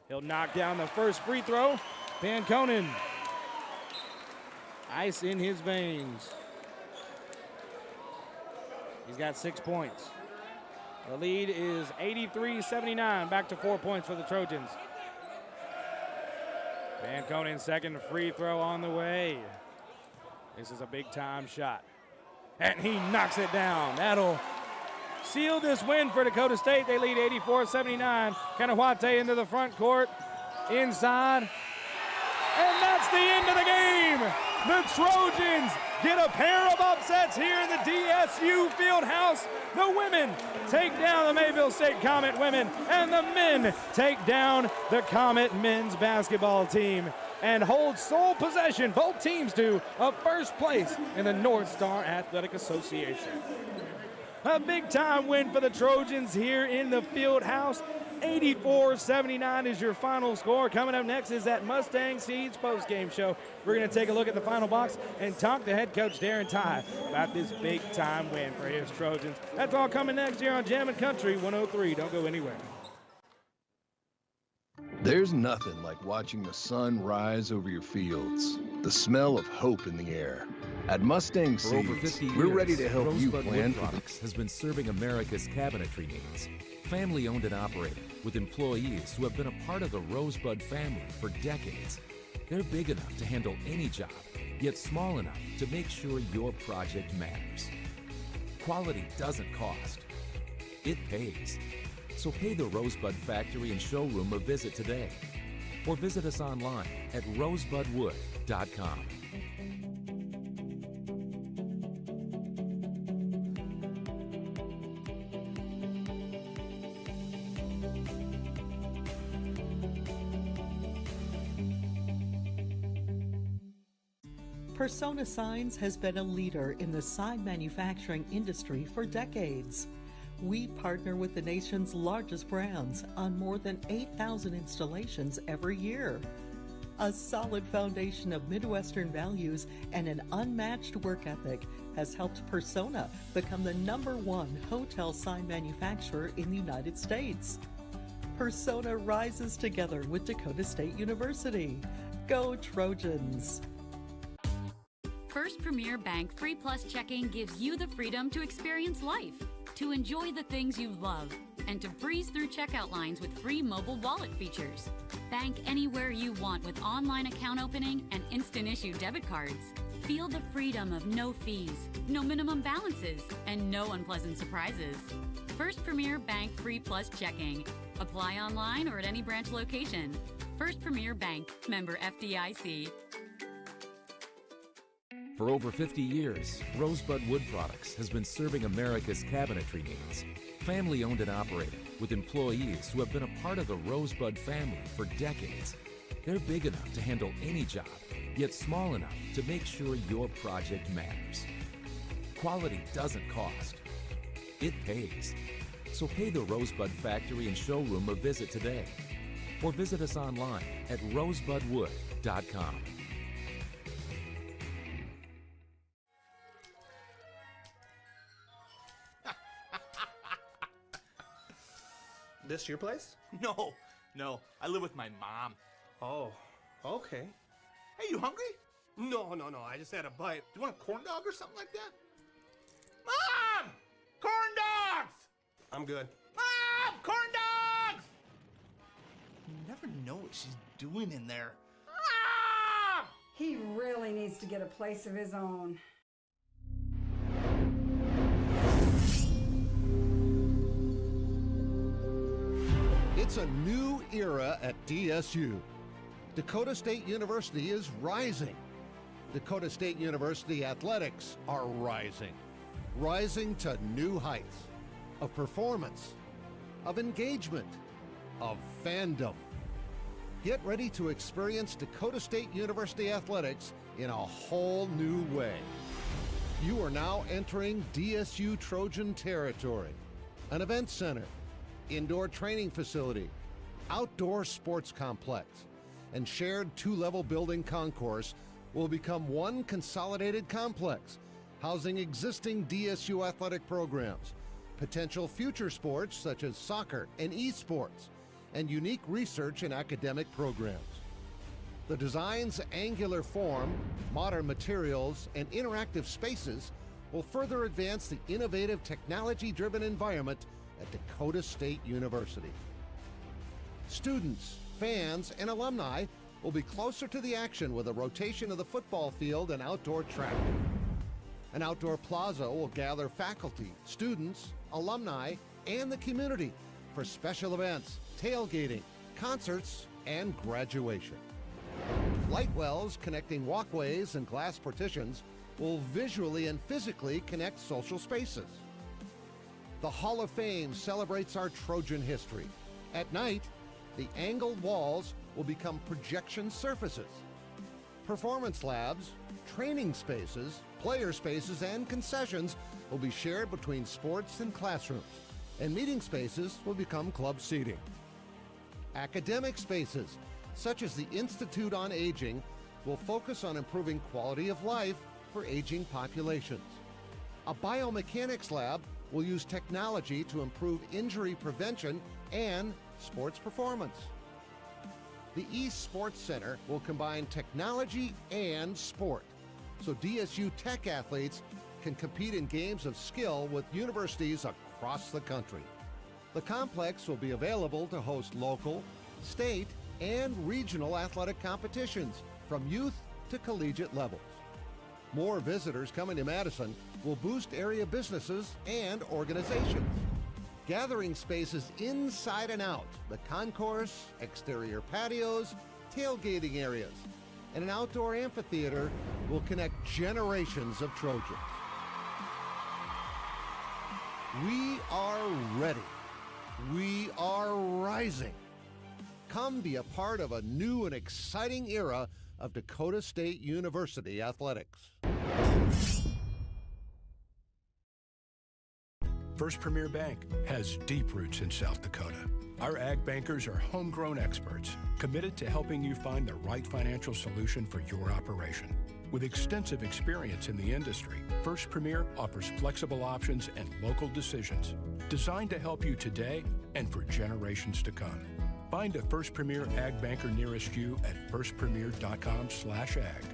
He'll knock down the first free throw. Panconen. Ice in his veins. He's got 6 points. The lead is 83-79, back to 4 points for the Trojans. Panconen's second free throw on the way. This is a big-time shot. And he knocks it down. That'll seal this win for Dakota State. They lead 84-79. Kanahawate into the front court, inside. And that's the end of the game. The Trojans get a pair of upsets here in the DSU Fieldhouse. The women take down the Mayville State Comet women, and the men take down the Comet men's basketball team and hold sole possession, both teams do, of first place in the North Star Athletic Association. A big-time win for the Trojans here in the Fieldhouse. 84-79 is your final score. Coming up next is that Mustang Seeds postgame show. We're going to take a look at the final box and talk to head coach Darren Ty about this big-time win for his Trojans. That's all coming next here on Jammin' Country 103. Don't go anywhere. There's nothing like watching the sun rise over your fields, the smell of hope in the air. At Mustang For over Seeds, 50 years, we're ready to help you Rosebud plan Wood for the Products has been serving America's cabinetry needs. Family owned and operated, with employees who have been a part of the Rosebud family for decades. They're big enough to handle any job, yet small enough to make sure your project matters. Quality doesn't cost, it pays. So pay the Rosebud Factory and Showroom a visit today, or visit us online at rosebudwood.com. Persona Signs has been a leader in the sign manufacturing industry for decades. We partner with the nation's largest brands on more than 8,000 installations every year. A solid foundation of Midwestern values and an unmatched work ethic has helped Persona become the #1 hotel sign manufacturer in the United States. Persona rises together with Dakota State University. Go Trojans! First Premier Bank Free Plus Checking gives you the freedom to experience life, to enjoy the things you love, and to breeze through checkout lines with free mobile wallet features. Bank anywhere you want with online account opening and instant issue debit cards. Feel the freedom of no fees, no minimum balances, and no unpleasant surprises. First Premier Bank Free Plus Checking. Apply online or at any branch location. First Premier Bank, member FDIC. For over 50 years, Rosebud Wood Products has been serving America's cabinetry needs. Family owned and operated, with employees who have been a part of the Rosebud family for decades. They're big enough to handle any job, yet small enough to make sure your project matters. Quality doesn't cost. It pays. So pay the Rosebud Factory and Showroom a visit today. Or visit us online at rosebudwood.com. This your place? No. I live with my mom. Oh, okay. Hey, you hungry? No. I just had a bite. Do you want a corn dog or something like that? Mom! Corn dogs! I'm good. Mom! Corn dogs! You never know what she's doing in there. Mom! He really needs to get a place of his own. It's a new era at DSU. Dakota State University is rising. Dakota State University athletics are rising. Rising to new heights of performance, of engagement, of fandom. Get ready to experience Dakota State University athletics in a whole new way. You are now entering DSU Trojan territory. An event center, indoor training facility, outdoor sports complex, and shared two-level building concourse will become one consolidated complex, housing existing DSU athletic programs, potential future sports such as soccer and esports, and unique research and academic programs. The design's angular form, modern materials, and interactive spaces will further advance the innovative technology-driven environment at Dakota State University. Students, fans, and alumni will be closer to the action with a rotation of the football field and outdoor track. An outdoor plaza will gather faculty, students, alumni, and the community for special events, tailgating, concerts, and graduation. Light wells connecting walkways and glass partitions will visually and physically connect social spaces. The Hall of Fame celebrates our Trojan history. At night, the angled walls will become projection surfaces. Performance labs, training spaces, player spaces, and concessions will be shared between sports and classrooms, and meeting spaces will become club seating. Academic spaces, such as the Institute on Aging, will focus on improving quality of life for aging populations. A biomechanics lab will use technology to improve injury prevention and sports performance. The East Sports Center will combine technology and sport, so DSU Tech athletes can compete in games of skill with universities across the country. The complex will be available to host local, state, and regional athletic competitions from youth to collegiate levels. More visitors coming to Madison will boost area businesses and organizations. Gathering spaces inside and out, the concourse, exterior patios, tailgating areas, and an outdoor amphitheater will connect generations of Trojans. We are ready. We are rising. Come be a part of a new and exciting era of Dakota State University athletics. First Premier Bank has deep roots in South Dakota. Our ag bankers are homegrown experts committed to helping you find the right financial solution for your operation. With extensive experience in the industry, First Premier offers flexible options and local decisions designed to help you today and for generations to come. Find a First Premier Ag banker nearest you at firstpremier.com/ag.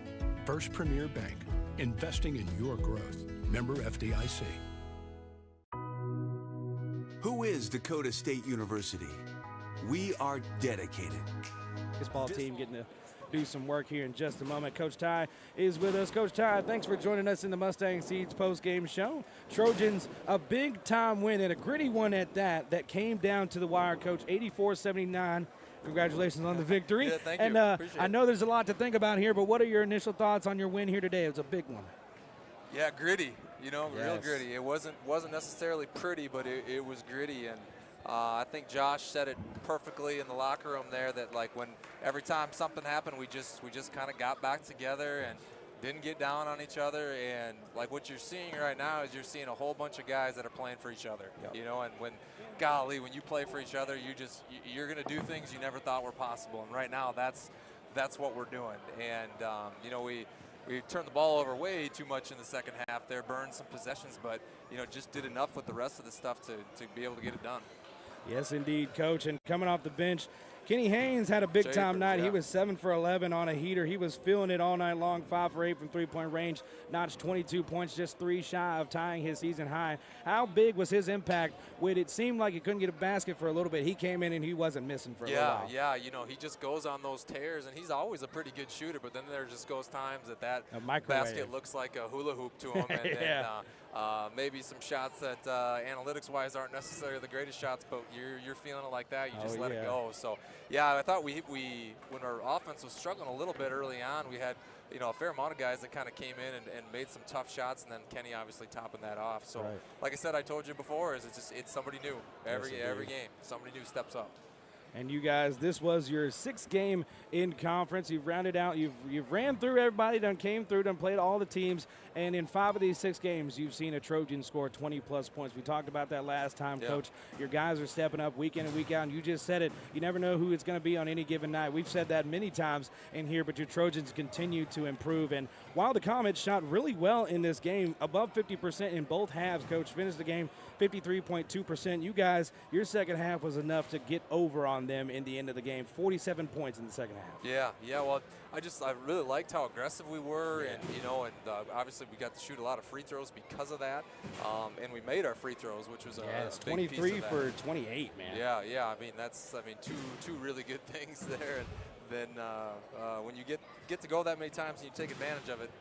First Premier Bank, investing in your growth. Member FDIC. Who is Dakota State University? We are dedicated. Baseball team getting to do some work here in just a moment. Coach Ty is with us. Coach Ty, thanks for joining us in the Mustang Seeds post-game show. Trojans, a big-time win and a gritty one at that came down to the wire, Coach, 84-79. Congratulations on the victory. Yeah, thank you. And Appreciate I it. know there's a lot to think about here, but what are your initial thoughts on your win here today? It was a big one. Yeah, gritty. You know, real Yes. gritty. It wasn't necessarily pretty, but it was gritty. And I think Josh said it perfectly in the locker room there, that like when every time something happened, we just kind of got back together and didn't get down on each other. And like what you're seeing right now is you're seeing a whole bunch of guys that are playing for each other. Yep. You know, and when you play for each other, you're going to do things you never thought were possible. And right now, that's what we're doing. And you know, we turned the ball over way too much in the second half there, burned some possessions, but you know, just did enough with the rest of the stuff to be able to get it done. Yes, indeed, Coach. And coming off the bench, Kenny Haynes had a big-time night. Yeah. He was 7 for 11 on a heater. He was feeling it all night long, 5 for 8 from three-point range, notched 22 points, just 3 shy of tying his season high. How big was his impact when it seemed like he couldn't get a basket for a little bit? He came in and he wasn't missing for a little while. Yeah, you know, he just goes on those tears, and he's always a pretty good shooter, but then there just goes times that A microwave. basket looks like a hula hoop to him, and Yeah. maybe some shots that analytics-wise aren't necessarily the greatest shots, but you're feeling it like that, you just let it go. So, yeah, I thought we when our offense was struggling a little bit early on, we had, you know, a fair amount of guys that kind of came in and made some tough shots, and then Kenny obviously topping that off. So, Right. like I said, I told you before, it's somebody new every indeed. game. Somebody new steps up. And you guys, this was your 6th game in conference. You've rounded out, you've ran through everybody, done came through, done played all the teams, and in 5 of these 6 games, you've seen a Trojan score 20-plus points. We talked about that last time, Yeah. Coach. Your guys are stepping up week in and week out, and you just said it. You never know who it's going to be on any given night. We've said that many times in here, but your Trojans continue to improve. And while the Comets shot really well in this game, above 50% in both halves, Coach, finished the game 53.2%. You guys, your second half was enough to get over on them in the end of the game. 47 points in the second half. Yeah. Well, I really liked how aggressive we were, and you know, and obviously we got to shoot a lot of free throws because of that, and we made our free throws, which was a big 23 piece of for that. 28, man. Yeah. I mean, that's two really good things there, and then when you get to go that many times and you take advantage of it,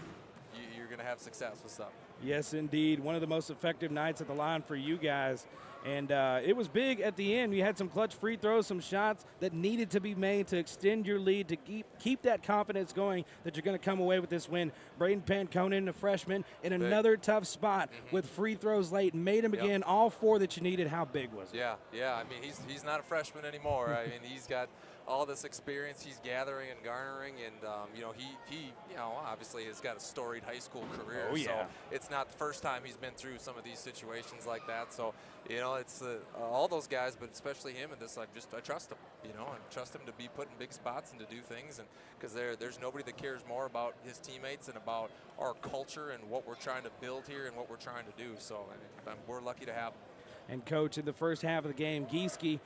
you're going to have success with stuff. Yes, indeed. One of the most effective nights at the line for you guys. And it was big at the end. You had some clutch free throws, some shots that needed to be made to extend your lead, to keep that confidence going that you're going to come away with this win. Braden Panconen, a freshman, in another tough spot with free throws late, and made them again. All 4 that you needed. How big was it? Yeah. I mean, he's not a freshman anymore. I mean, he's got all this experience he's gathering and garnering, and you know, he obviously has got a storied high school career. Oh, yeah. So it's not the first time he's been through some of these situations like that. So, you know, it's all those guys, but especially him in this. I trust him. You know, and trust him to be put in big spots and to do things, and because there's nobody that cares more about his teammates and about our culture and what we're trying to build here and what we're trying to do. So we're lucky to have him. And Coach, in the first half of the game, Gieske,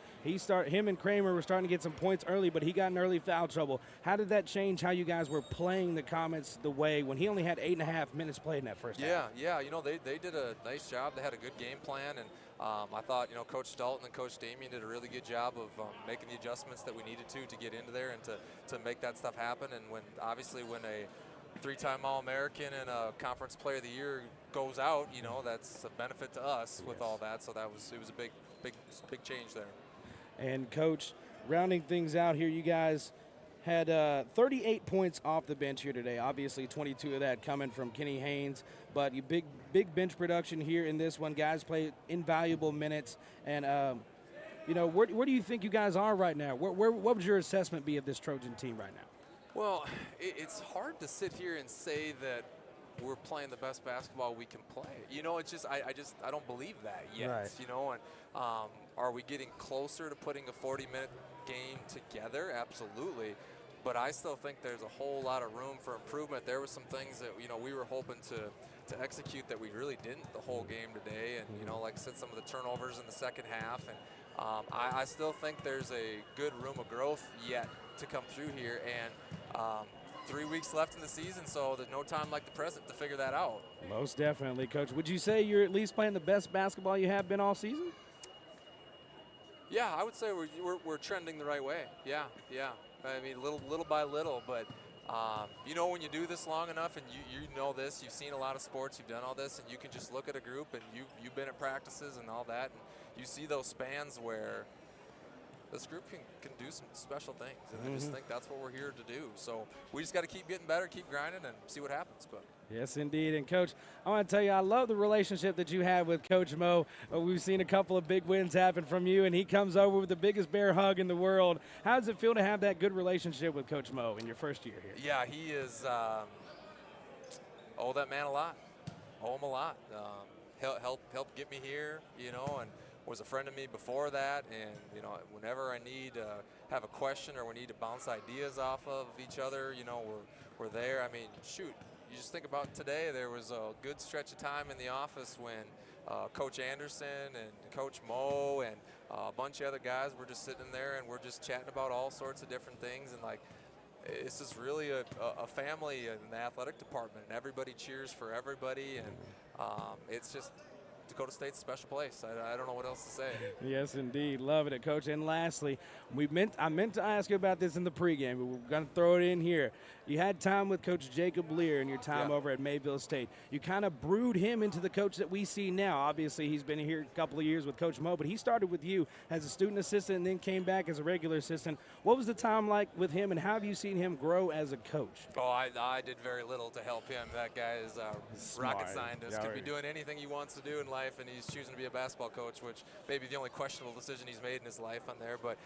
him and Kramer were starting to get some points early, but he got in early foul trouble. How did that change how you guys were playing the Comets the way when he only had 8.5 minutes played in that first half? Yeah. You know, they did a nice job. They had a good game plan, and I thought, you know, Coach Dalton and Coach Damien did a really good job of making the adjustments that we needed to get into there and to make that stuff happen. And when a 3-time All-American and a Conference Player of the Year goes out, you know, that's a benefit to us with all that. So it was a big change there. And Coach, rounding things out here, you guys had 38 points off the bench here today. Obviously, 22 of that coming from Kenny Haynes, but you big bench production here in this one. Guys play invaluable minutes, and you know, where do you think you guys are right now? What would your assessment be of this Trojan team right now? Well, it's hard to sit here and say that we're playing the best basketball we can play. You know, it's just I don't believe that yet. Right. You know, and are we getting closer to putting a 40-minute game together? Absolutely. But I still think there's a whole lot of room for improvement. There were some things that, you know, we were hoping to execute that we really didn't the whole game today. And, you know, like I said, some of the turnovers in the second half. And I still think there's a good room of growth yet to come through here, and 3 weeks left in the season, so there's no time like the present to figure that out. Most definitely, Coach. Would you say you're at least playing the best basketball you have been all season? Yeah, I would say we're trending the right way. Yeah. I mean, little by little, but you know, when you do this long enough, and you know this, you've seen a lot of sports, you've done all this, and you can just look at a group, and you've been at practices and all that, and you see those spans where this group can do some special things, and I just think that's what we're here to do. So we just got to keep getting better, keep grinding, and see what happens. But yes, indeed. And, Coach, I want to tell you, I love the relationship that you have with Coach Mo. We've seen a couple of big wins happen from you, and he comes over with the biggest bear hug in the world. How does it feel to have that good relationship with Coach Mo in your first year here? yeah, he is owe that man a lot. Owe him a lot. Help get me here, you know, and was a friend of me before that, and you know, whenever I need have a question or we need to bounce ideas off of each other, you know, we're there. I mean, shoot, you just think about today. There was a good stretch of time in the office when Coach Anderson and Coach Mo and a bunch of other guys were just sitting there, and we're just chatting about all sorts of different things, and like, it's just really a family in the athletic department, and everybody cheers for everybody, and it's just Dakota State's a special place. I don't know what else to say. Yes, indeed. Loving it, Coach. And lastly, I meant to ask you about this in the pregame, but we're going to throw it in here. You had time with Coach Jacob Lear in your time over at Mayville State. You kind of brewed him into the coach that we see now. Obviously, he's been here a couple of years with Coach Mo, but he started with you as a student assistant and then came back as a regular assistant. What was the time like with him, and how have you seen him grow as a coach? Oh, I did very little to help him. That guy is a rocket scientist. Could be doing anything he wants to do in life, and he's choosing to be a basketball coach, which may be the only questionable decision he's made in his life on there. But,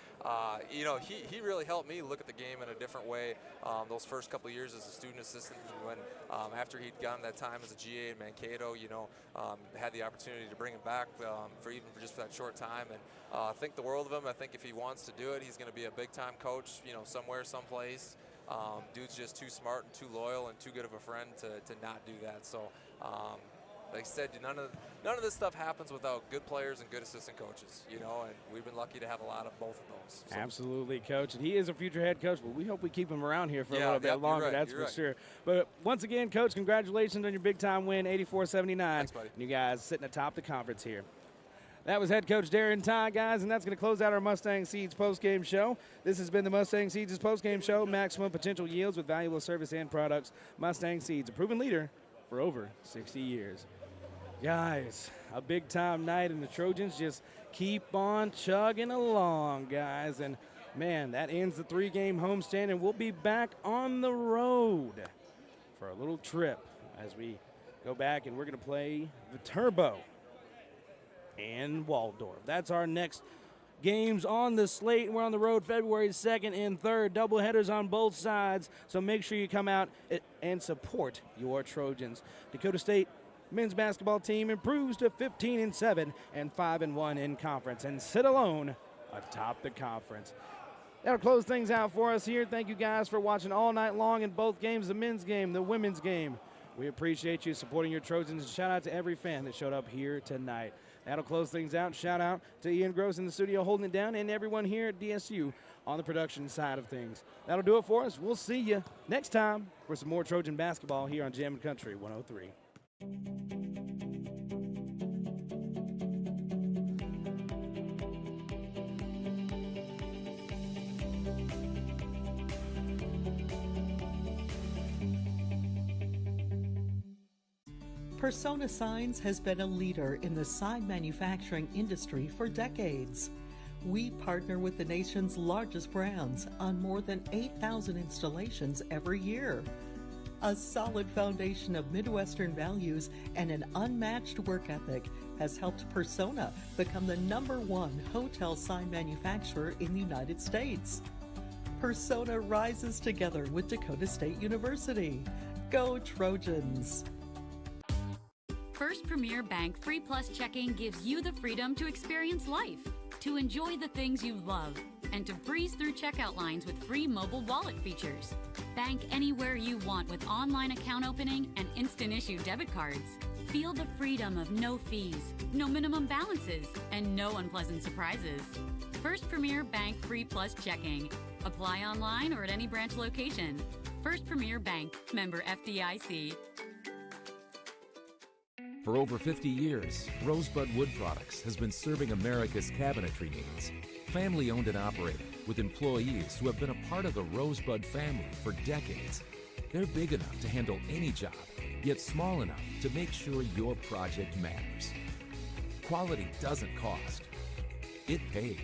you know, he really helped me look at the game in a different way those first couple of years as a student assistant. And when after he'd gotten that time as a GA in Mankato, you know, had the opportunity to bring him back for just that short time. And I think the world of him. I think if he wants to do it, he's going to be a big-time coach, you know, somewhere, someplace. Dude's just too smart and too loyal and too good of a friend to not do that. So, like I said, none of this stuff happens without good players and good assistant coaches, you know, and we've been lucky to have a lot of both of those. So. Absolutely, Coach. And he is a future head coach, but we hope we keep him around here for a little bit longer, that's for sure. But once again, Coach, congratulations on your big-time win, 84-79. Thanks, buddy. And you guys sitting atop the conference here. That was head coach Darren Ty, guys, and that's going to close out our Mustang Seeds postgame show. This has been the Mustang Seeds postgame show. Maximum potential yields with valuable service and products. Mustang Seeds, a proven leader for over 60 years. Guys, a big-time night, and the Trojans just keep on chugging along, guys. And, man, that ends the three-game homestand, and we'll be back on the road for a little trip as we go back, and we're going to play the Turbo and Waldorf. That's our next games on the slate. We're on the road February 2nd and 3rd. Doubleheaders on both sides, so make sure you come out and support your Trojans. Dakota State men's basketball team improves to 15-7 and 5-1 in conference and sit alone atop the conference. That'll close things out for us here. Thank you guys for watching all night long in both games, the men's game, the women's game. We appreciate you supporting your Trojans, and shout out to every fan that showed up here tonight. That'll close things out. Shout out to Ian Gross in the studio holding it down, and everyone here at DSU on the production side of things. That'll do it for us. We'll see you next time for some more Trojan basketball here on Jammin' Country 103. Persona Signs has been a leader in the sign manufacturing industry for decades. We partner with the nation's largest brands on more than 8,000 installations every year. A solid foundation of Midwestern values and an unmatched work ethic has helped Persona become the #1 hotel sign manufacturer in the United States. Persona rises together with Dakota State University. Go Trojans! First Premier Bank Free Plus Checking gives you the freedom to experience life, to enjoy the things you love, and to breeze through checkout lines with free mobile wallet features. Bank anywhere you want with online account opening and instant issue debit cards. Feel the freedom of no fees, no minimum balances, and no unpleasant surprises. First Premier Bank Free Plus Checking. Apply online or at any branch location. First Premier Bank, member FDIC. For over 50 years, Rosebud Wood Products has been serving America's cabinetry needs. Family owned and operated, with employees who have been a part of the Rosebud family for decades. They're big enough to handle any job, yet small enough to make sure your project matters. Quality doesn't cost. It pays.